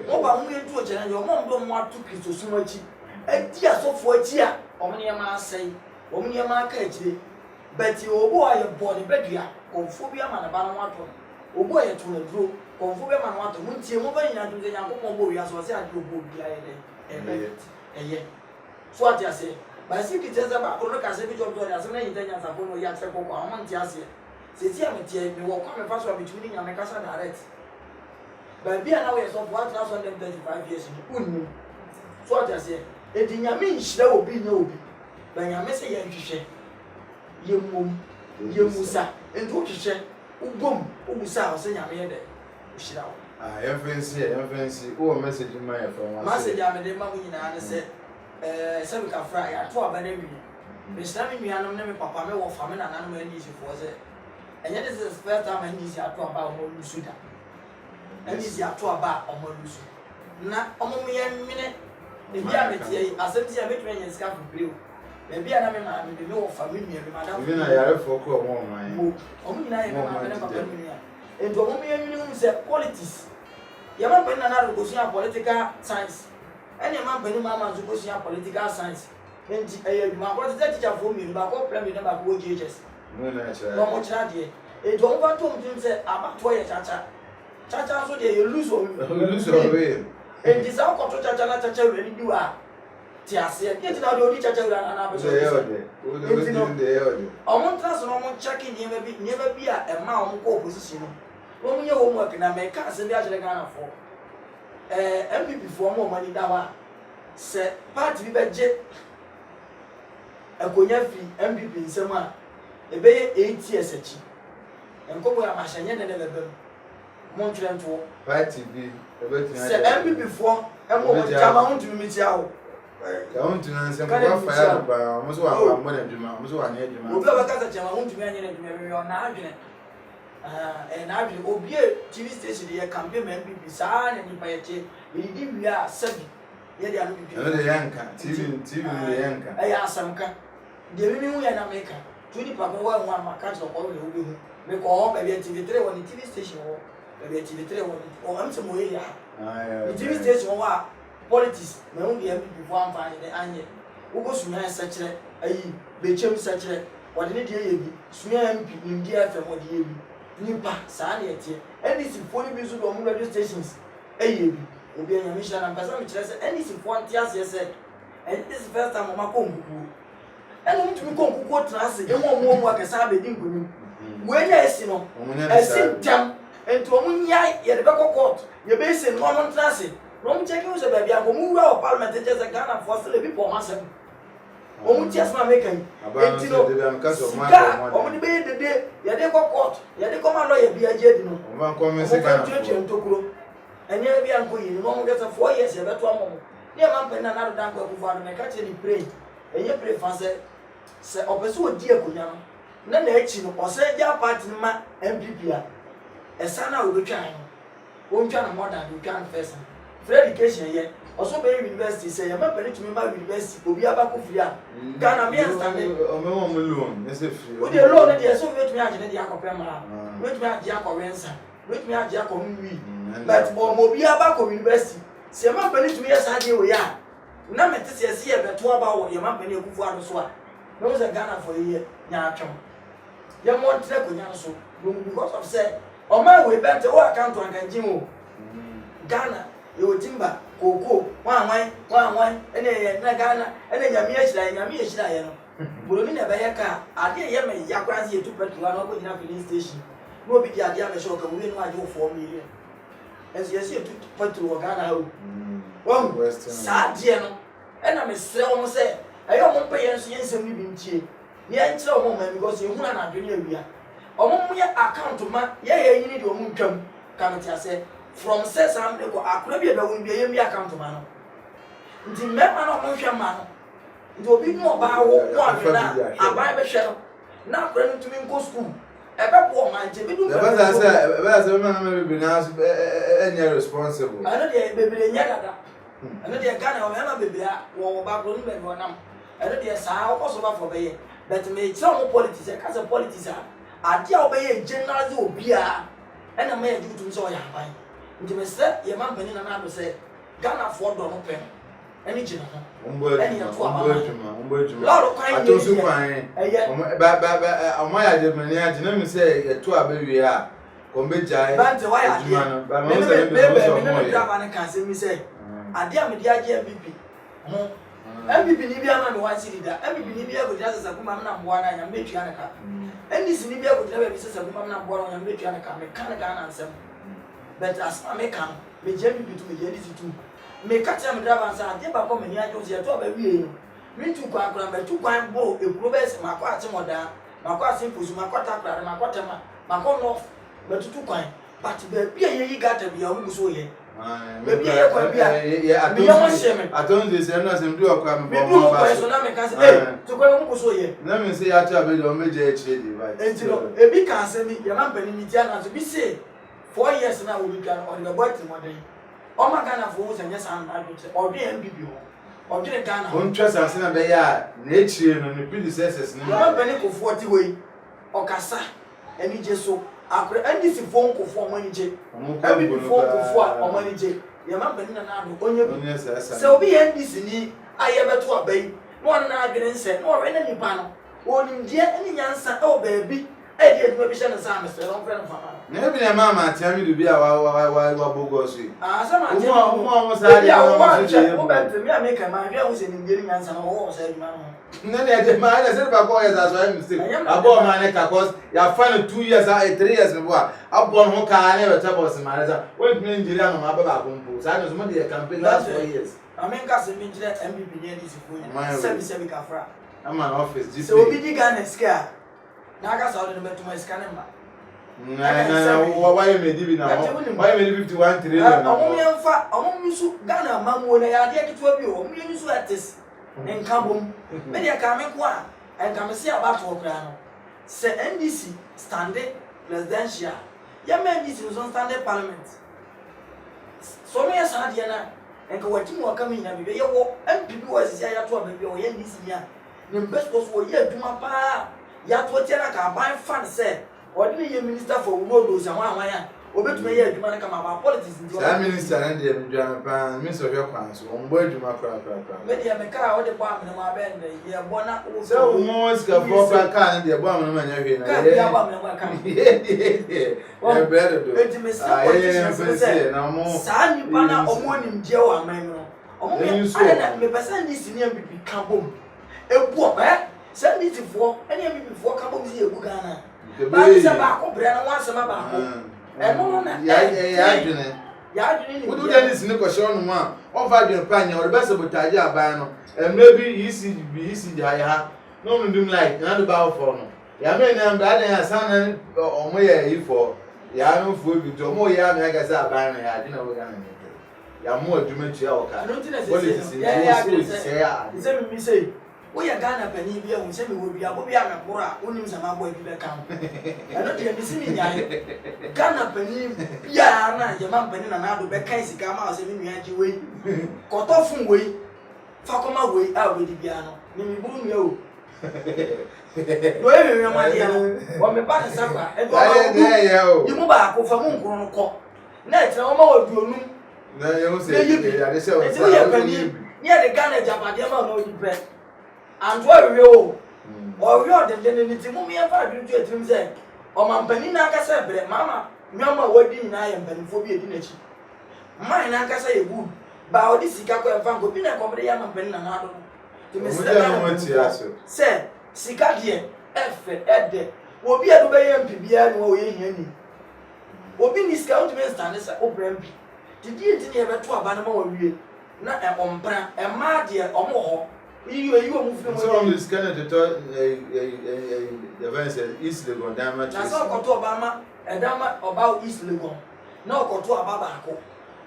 mo ba mu yentu o chere yo mo ndo mo atu Kristo su mu achi adi asofo achi a o mo ne ma asai o mo ne ma aka achi but obo aye body bedua konfo bi ama na ba no ato obo aye to na duro konfo bi ama no ato mo ntie mo ba nyina to se nyankopon bo wi aso se ade obo bi aye de eye so ati ase ba si kiteza ba ko no ka se bi job do na se na yita nya sa ko no ya tre ko ko mo ntie ase se ti am tie mi wo kwa me fa so bitumi nya me kasa direct ba bia na we so for 135 years ni unni so ati ase e di nya me nhira obi na obi ba nya me se ye nhwehwe ye mom ye musa ento hwehwe ugom ugusa o se nya me ye de nhira o ya fancy o message ma ya fa wa message am de ma mu nyina ne se se bi ka fra ya to abana wi me sami mi anam ne me papa me wo fa me na nanom ani si fo se enye this is first time ani si ato aba o mo lusuda ani si ato aba o mo lusu na o mo me yemine e bia metie asenti ya betwe nya sika fibrew e bia na me ma me wo fa me mi madam we na yare for ko mo man o mo nyina ye ma me na papa mi ya e do mo me yemine hu se politics ya ma pe na na go so political science any man pe ni mama zo go so political science enti adwuma ko te teacher for me ba ko plan me na ba ko GHS no na chira no mo chira de e do mo ba to mo tin say abato ye chacha so de you lose away enti sa ko to chacha na chacha we ni wa ti ase e ti na de odi chacha we na be so enti no omo trans no mo check in niema bi a e ma omo ko opposition no mo ye homework na me ka se bi a chire Ghana for MPP for mo mani da wa se party bi beje akonya fi MPP nsem a ebe ye 8 years achi enkobo ya mahanye ne bebem mo ntwere nto party bi ebe tuna se MPP for emo mo jama ho ntumi miti awo ka ho ntuna nsem ko fa ya ba mo so wa mo na djuma mo so wa na djuma obi abaka jama ho ntumi anye na djuma we na adwene na adwene obi TV station ye campaign MPP saa na nipa ye che yidi bia sabi ye de anu bi ano de yanka TV de yanka aya asamka de mi hu ya na meka tuni pa ko wa hu ama ka so ko le obi hu me ko ho ba bi TV3 woni TV station ho ba bi TV3 woni o am se mo ye ya TV station wa politics na hu bi MPP fo amfani de anye wo go sunya sekire ayi be chem sekire wode ne de ye bi sunya MP ndi FM wode ye bi nipa saa na etie NDC fo ni bi so do mo radio stations ayi bi obi anya mi shana mpasa mi kire se NDC fo antia se se and this first time ma ko nkuku eno mutumi ko nkuku trans e mo akesa be di nkunu we nya esi no esi tam ento omunya ye de be ko court ye be esi no no trans no mu check you se be bia ko mu wura o parliament je se Ghana for still be for masem omu tia sama make an enti no omu ni be de ye de ko court ye de ko ma lawyer bia je di no o ma ko me se Ghana ntokuro enya bia nko yi no mo get 4 years ye beto amomo ne ma mpe na na do dan ko kufa no me ka che ni pray enye pray fa se opeso odi akonya no na na echi no ose ja party ma MPP a esa na wo betwa no wo ntwa na more than you can first free education ye oso be university say ye ma pele tumi ma university obi abako free a Ghana me understand o me mo loan e se free o de loan de so be tumi agene de akopɛ ma we tumi agi akɔwensa we tumi agi akɔnwi but mo bi abako university se ma pele tumi yesa de wo ya na mete se ye beto aba wo ye ma pele ekufu ado so a no se Ghana for ye nya atwom ye mo ntre konya so because of say o ma we bente wo account an kanjim o Ghana ye o timba koko wan ene na Ghana ene nyame ehira ye no bolo ni na be ye ka ade ye me ya kwanse ye tu petrol na ko jina filling station no bi di ade a be show ka we no aje 4 million esi ye tu petrol Ghana ha o wan sa die no ena me sre o mo se ayo mo pe ye nso ye nsem ni bi ntie ni en kire o mo ma because ye hu na adwene awia o mo ye account ma ye yini de o mo ntwam ka me ti ase from says am de ko akura bi e be won bi ye mi account ma no ndi me ma no mo hwe ma no ndi obi no ba wo ko adwena abai be hwe no na akura no tumi nko school e be bo ma nje bi du be ba say me na me bi na enya responsible ana de bebere nya dada ana de Ghana o me ma bebere a wo ba ko no be no nam ana de sa o so ba for be ye but me tell mo politics e ka say politics a ade a o be ye generally obi a ena me ye jutu so ya abai nti me se ye ma bani na na do se Ghana for do no pe eni gina ho eni ya to aba lord kwan ato su kwan ba o ma ya je mani a gina mi se ye to aba wi a ko be jai bante wa ya de ba ma se be so mo me driver na kan se mi se ade a me dia je MPP ho MPP ni bia na me wan siri da MPP ni bia go dia se kuma na mboa na nya me twa na ka eni si ni bia go dia be se kuma na mboa na nya me twa na ka me kan Ghana ansem but as American me JPP to me JDC to me catch am driver say ade ba ko me ni ajo se to ba wi no me tu kwa akura me tu kwa bo ekuro be se makwa ati moda makwa ase posu makwa takra makwa tema makwa no me tu kwa but be bia ye gata bia wo so ye be bia ye kwa bia me yo ma sheme aton de se na se mdu akwa me bo ba so na me kan say to kwa wo so ye na me se ya ta be do me je chire di right entino e bi kan se mi ye ma pani mi dia na so bi say 4 years now we can on the bottom model. O ma Ghana for us and yes and I or be MPP or be Ghana. Won trust us na be ya na echire no ne predecessors ni. No be ni ko 40 way. O kasa eni je so akure eni si phone ko for money je. Ebi bi phone ko for o money je. Ye ma be ni na do onye bi. Se obi NDC ni aye beto abai no one na adwene nse no we na nipa no oni die ani nyansa o baabi e die adwuma bi hye na sa me se no friend fama na bi na mama tia mi do bi a wa bogosu sama tia mo sa dia mo se o ba me ameka ma hwe o se ni die nyansa no o se adwuma no na de ma na se ba boy as I mistake abo ma ne ka cause ya fa no 2 years 3 years me boa abo no ka na be tabo se ma na sa we tun Nigeria no ma ba kompo sa no so mo de campaign last 4 years amenka se mi njire MBB ne dis fo se bi kafra ama office GP so obi di Ghana ska na aka sa no betuma ska ne ma na why me di bi na why me di 51 trillion na omo yemfa omo misu Ghana mamuo na ya de ketwa bi omo yemisu artist enka bom me de ka me ko a enka me se aba to okra no se NDC standing presidential ya me NDC so standing parliament so me sa de na enka wati mo aka me nya bi ye wo MPP wo sisi ya to aba bi o ye NDC ya ne best cause wo ye adwuma pa ya to tiara ka ban fan se odi ye minister for roads and ya obetume ye adwuma na kama ba politics ndi o minister na de adwuma pa minister of kwan so on bo adwuma kra me de me ka o de bo amene ma be nde ye bo na o so mo ska for ka na de bo amene ma nya hwe na ye ya bo amene ma ka ye better do eti me say politics na mo sa ni pa na omo nim je o amen no omo me ana me person ni sini MPP ka bom ebu o ba se ni tifo ene MPP fo ka bom si egu Ghana ba ni se ba ko bre na wan se ma ba ko no na ya adwene ni wo do de sini ko hye onu a o va adwene pa nya o be sabotage aban no emre bi ECD ha no no dum like na do ba for no ya me na mba na sana o mo ya ifo ya no fo bi to mo ya me ga sa aban na ya adwene wo ga na ya mo adwuma tua o ka no tin na se ya mi say we ya Ghana pani bi ehun se me wo bi abo bi amekora onim se ma boy bi be kan eno de mi simi nyae Ghana pani ya na je ma pani na na do be kan sika ma se mi nua ji we koto fun we fa koma we a we di bia no mi buru mi o no e me ma dia no o me ba se kwa e do ma yi mu ba ko fa mu nkuru no ko na e tira o ma wa duonum na ye mo se ya de se o sa o pani ni e de Ghana jabade ma no di be and what we o rio de ni ti mu me fa adwutu etrim se o mampani na aka se bre mama nyoma wadi na ye mpanifo bi edi na chi man na aka se ye good ba odi sika ko fa ko bi na ko bre ya mampani na na do to me se sika de efe ede obi edu be ye mpibia ni wo ye hiani obi ni sika o to me stand se o bre mpi didi enti ne be to aba na ma wo wie na e ompra e ma de o mo ho you move from so on this kind of the events East Legon Diamond na so ko to Obama e dama about East Legon na ko to aba ba ko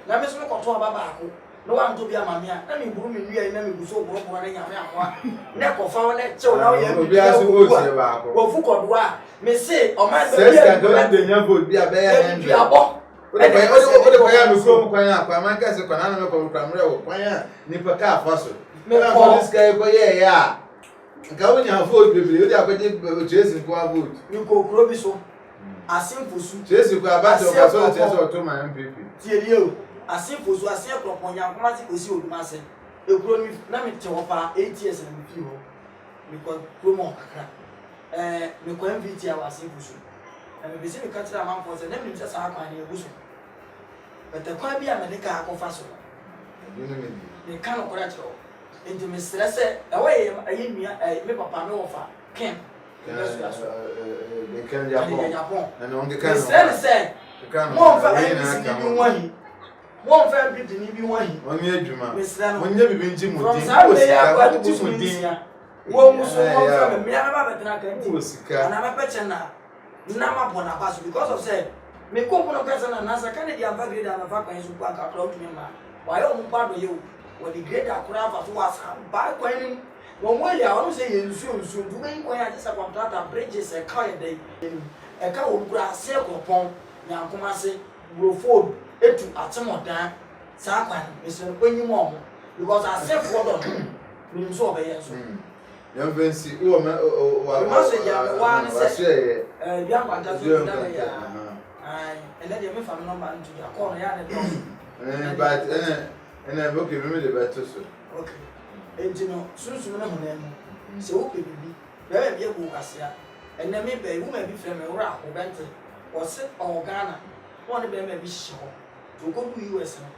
na me so ko to aba ba ko no wan to bia mamia na me buru me wi na me guso buru buru na nyame akwa na ko fa na che na ye bi aso o se ba ko wo fu ko do a me say o ma be bia de nya vote bia be ya bia abo o de ko ya me ko kwan akwa man ka se kwan na me ko kwamre wo kwan a ni pa ka afa so me ko this guy ko ye ya nka wonya vote bebe o de akwaje Chelsea ko vote ni ko kuro bi so asimfusu Chelsea ko abate o so Chelsea o to ma MPP tieli o asimfusu asim proponya kuma ti ko si oduma se ekuro ni na me te ho pa 8 years na me fi ho me ko promo kakra me ko MVT a asimfusu me be se me ka tira man for se na me se sa akwa ni eguso bete kwa bi a me de ka akọfa so me kan ko ra tiro enti me stress e we ayi nua me papa me wo fa kem de kan Japan na on de kan stress se mo fa NDC bi wani mo fa MPP ni bi wani oni adwuma mo nya bibi nti mu din wo sika ko ti mu din wo mu so mo fa me na ba betena kan ti wo sika na ma peche na ma bona pass because of say me ko no pesa na sa kan di ava grade na fa kan su kwa ka pro tumi ma wa yo mu pa do yo wo di grade akura fa so wasa ba kwa ni wo mo ile awon say ye nsu du me ko ya tsa contract bridges e ka ye dey e ka wo gura se ko pon na kuma se brofod etu atemodan sa kwa ni so ko nyi mo because I say for do me so be ye so yan fancy wo ma wa so ya me wa ni se bi an kwanta so da me ya ai ele de me fa no number ntu ya call ya ne do but okay me de better so okay enti no sunsun na honan mu se wo pe bibi be be ebu kwasea enne me be wo ma bi frɛ me wora ho bente wo se o Ghana wo ne be ma bi hye ho to ko du US no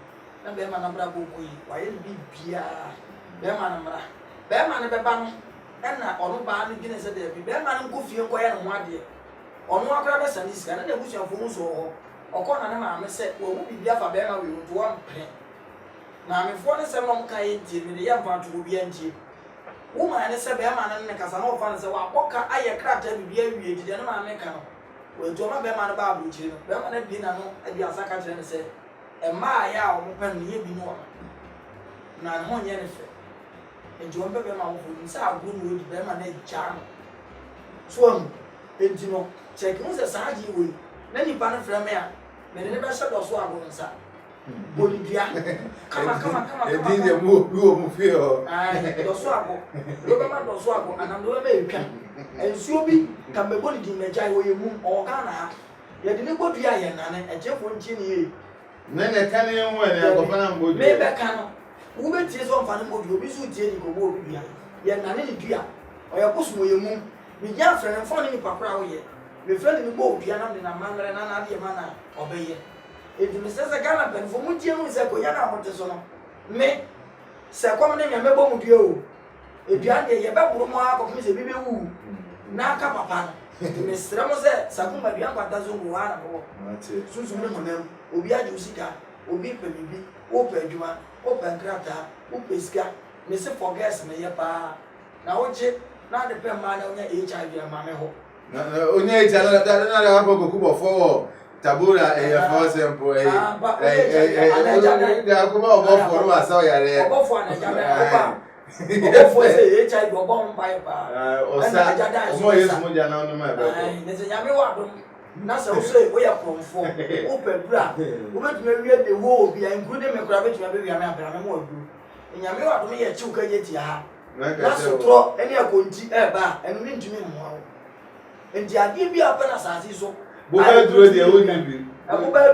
na be ma na bra bo ko yi wa ye bi bia be ma na mra be ma ne be ba no enna onu ba ne gine se de bi be ma ne ko fie ko ye no ade onu akra be sani sika na busu afo mu so ho okọ na ne ma me se wo bi bia fa be ma we to wa mpre na me fo ne se mo ka ye die me de ya va to bi antie wo ma ne se be ma ne kasa na o fa ne se wa akọka aye krata bi bia wie di de ne ma me ka no wo to ma be ma ne ba abu chi no be ma ne bi na no e bi asaka kire ne se e ma ya o mo pa ne ye bi no na ne ho nye ne fe enti wo be ma wo fu se agro no di be ma ne ja no so enti no check mo se sa ji we na ni pa ne fra me a me ne be hye do so agro nsa Bolivia kama e di mo mu fi o do so agro do be ma do so agro anam do be etwa ensuo bi ka me boli di meja wo ye mu o Ghana ha ye de ne godua ye nane e jefo nchi ne ye ne ka ne ho ne akofa na mbodu me be ka no wo be tie so mfa ne mbodu obi so tie ni ko bo obi bia ye nane ni dua o ye koso ye mu mi ja frɛ ne fo ne ni pakora wo ye me frɛ ne bo dua na me na manre na na de ma na obeye edi me sese Ghana ben fo mu tie mu se ko ya na mo te so no me se kom ne me bo mu dua o edua de ye be buru mo akọ mi se bi be wu na aka papa no me sere mo se sakuma dua kwata zo mu wa na bo sunsun ne monam obi age usika obi pe bibi o pe adwuma o pe nkrata o pe sika me se forget me ye pa na oje na de pe ma na onya HIV ma me ho na onya HIV na na ha ko kubo fo tabura for example da ko ba obo for wa so yare obo for na jaba obo for say HIV obo mpa pa osa mo yesu mo jana no ma be ko ne se nyame wa dum na se wo say wo ya kromfo wo pebra wo betuma wie de wo obi including me kura betuma be wi ame abra me mo adu nyame wa dum ye chiw ka je ti ha na so tro ene akonti e ba enu ni ntumi mo ha enti ade bi apa na sase so bo ba duro de wo ni bi bo ba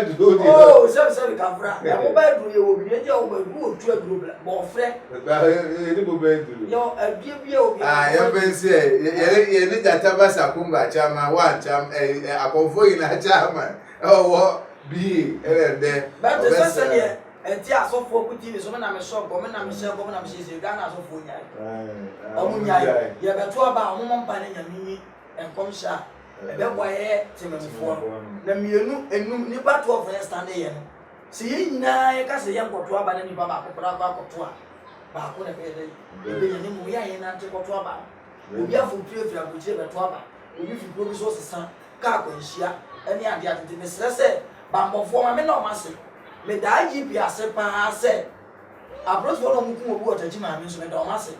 duro de oh se ka fra bo ba duro ye wo bi je wo ba duro otu aduro bo frɛ ba e bo ba duro yo ade bi o bi ya pense ye ni data ba sakumba chama wa cham akonfo ina chama wo bi de ba te sese ne enti asofo ku TV so me na me shop me na me share go na me share Ghana asofo nya omu nya ye beto aba omu mpa ne nyamini enkomsha ebe boye tememfo na mienu enum nipa 12 for stand ye no se ye nyina ye ka se ye nkoto aba na nipa ba akopra ko akoto a ba ko na be de ebe ye ni mu ya ye na nte koto aba obi afo pie abuche beto aba obi fi pro bi so sesa ka akwanhia ene ade atete me sese ba mbofo ma me na o ma se me da IGP ase pa se approach for no mu ku obu otaji ma me so me da o ma se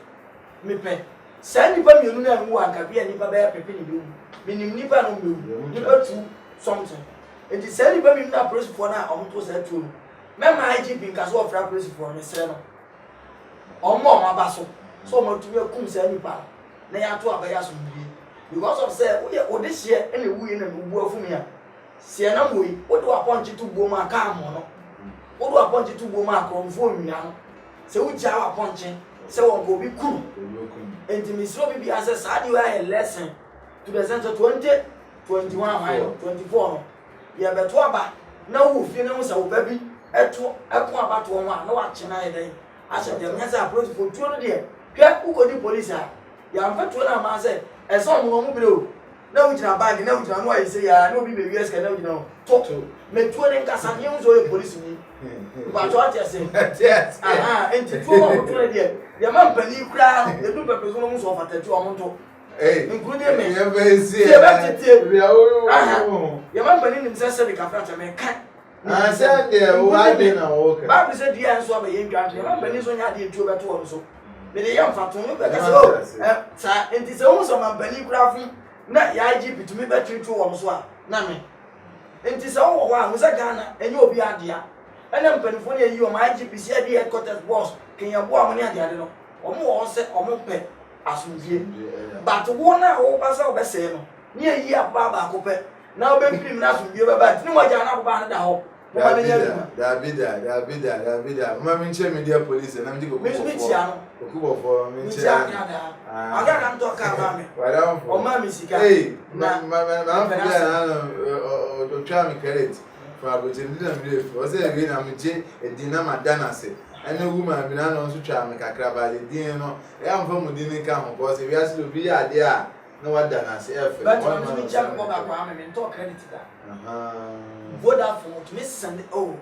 me pe sa nipa mienu na nwu anka bia nipa ba ya pepe ni bi minim nipa no mewu nipa tu something enti sa nipa mienu na approach for na o to sa tu me ma IGP nka so ofra approach for me sere no o mo ma ba so mo tu me kum sa nipa na ya to abaya so bi because of say we o de hye ene wu ye na bu afu me a se na moyi o do aponche tu bo ma ka mo no o do aponche tu bo ma akromfo nwia no se wo ja aponche se wo go bi kuru enti misro bi ase sa di wa lesson to the sense 20 21 24 no ye beto aba na wo fie na wo sa wo ba bi eto eko abato ho a na wa che na ye den ase dem nya sa approach for tuo no de hwe wo go di police a ya mfeto na ma se eso mo mo bi o na wo jina bag na wo jina no ayi se ya na obi be US ka na wo jina to me tuo ne nkasa nye wo so ye police ni ba to ati ase yes enti tuo mo tuo de ya ma mpani kura e du pepe so no so fatatu o mo to including me ya be si ya ba tete ya o ya ma mpani ni se be ka frata me kan say de wa de na wo ka ba bi se dia nso aba ye ndwa ya ma mpani so nya de tuo beto o so me de ya mfato no be ka se sa enti se wo so ma mpani kura fu na ya IGP to me be tutu wo so a na me enti se wo wa hu se Ghana enye obi adea ene mpanifo ne yi o ma IGP se ade headquarters boss kenya bo amone ade ade no omo wo se omo pe asumfie but wo na wo ba se wo be se no ne yi aba ba ko pe na wo be prim na asumfie ba ba tini mo ja na aba na da ho Dabida. Mama minche media police na mji go. Me tia no. Okubo for minche. Aga na mto ka ba me. O ma mi sika. Na o twa me credit. For abotin na me o se e na mje edina madana se. Ene woman bi na no so twa me kakra ba de din no. E am fa mu din ka ho ko se wi ase obi ya de a na wada na se efe. But me jam ko ba kwa me to credit da. Vodafone to me send oh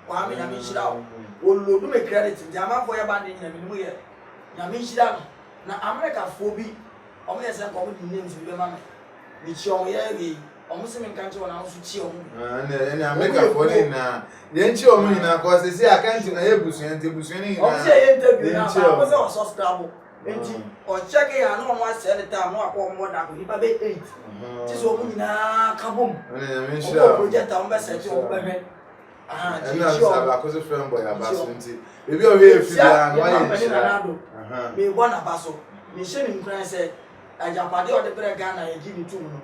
wa me na me shira o lo do me credit jama for ya band na me mu ye na me shira na America fo bi o me say ko di names bi be ma me chi o ye wi o mu se me kan che wona so chi o mu na America fo ni na ye nchi o mu ni na ko se si account na ye busu ni na o se ye interview na ko se o subscribe enti o check ya no one say the time no akọ mo na ko ni ba be 8 ti so mu na kabom me shira project am be set o be hwe na saba ko se friend boy abaso nti ebi o we fi da na wa ye me bo na baso me she ni nkran se ajapade o de bre Ghana ye gi ni tum no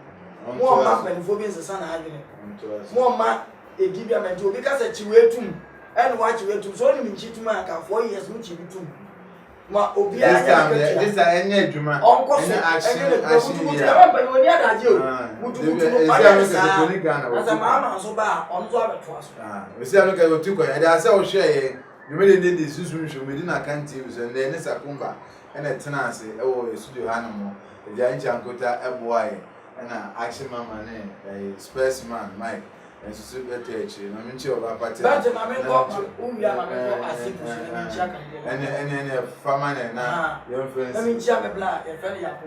mo ma pe ni fo bi nsesa na adwene mo ma e gi bi amadi obi ka se chiwe tum en wa chiwe tum so ni mi chi tum aka 4 years mu chi bi tum ma obi anya this anya adwuma anya action ya ba ni adaje o mutu asa ma so ba on so abeto aso we say no ka go tu ko ya da say o share you made the susu show me na kan TV so na ne sakumba ena tena ase e wo studio ha no mo e ja ncha nkota e boy ena action mama ne space man Mike and so better no me nchi oba party but ma me ko uwia ma me ko asipu so me nchi aka ene fama na your friends na me nchi ame bla e friend ya ko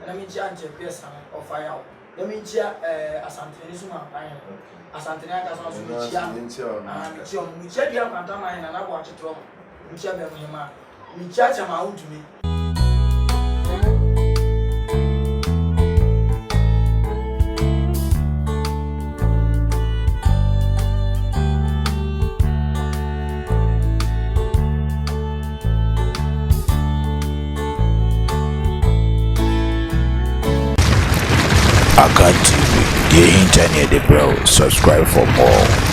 na me nchi anje pesa o fire na me nchi asantene so ma pan asantene aka so so me nchi me nchi dia kwanta man na bo atetro me nchi be mo ma me nchi acha ma utumi Akan TV, the internet, the bro. Subscribe for more.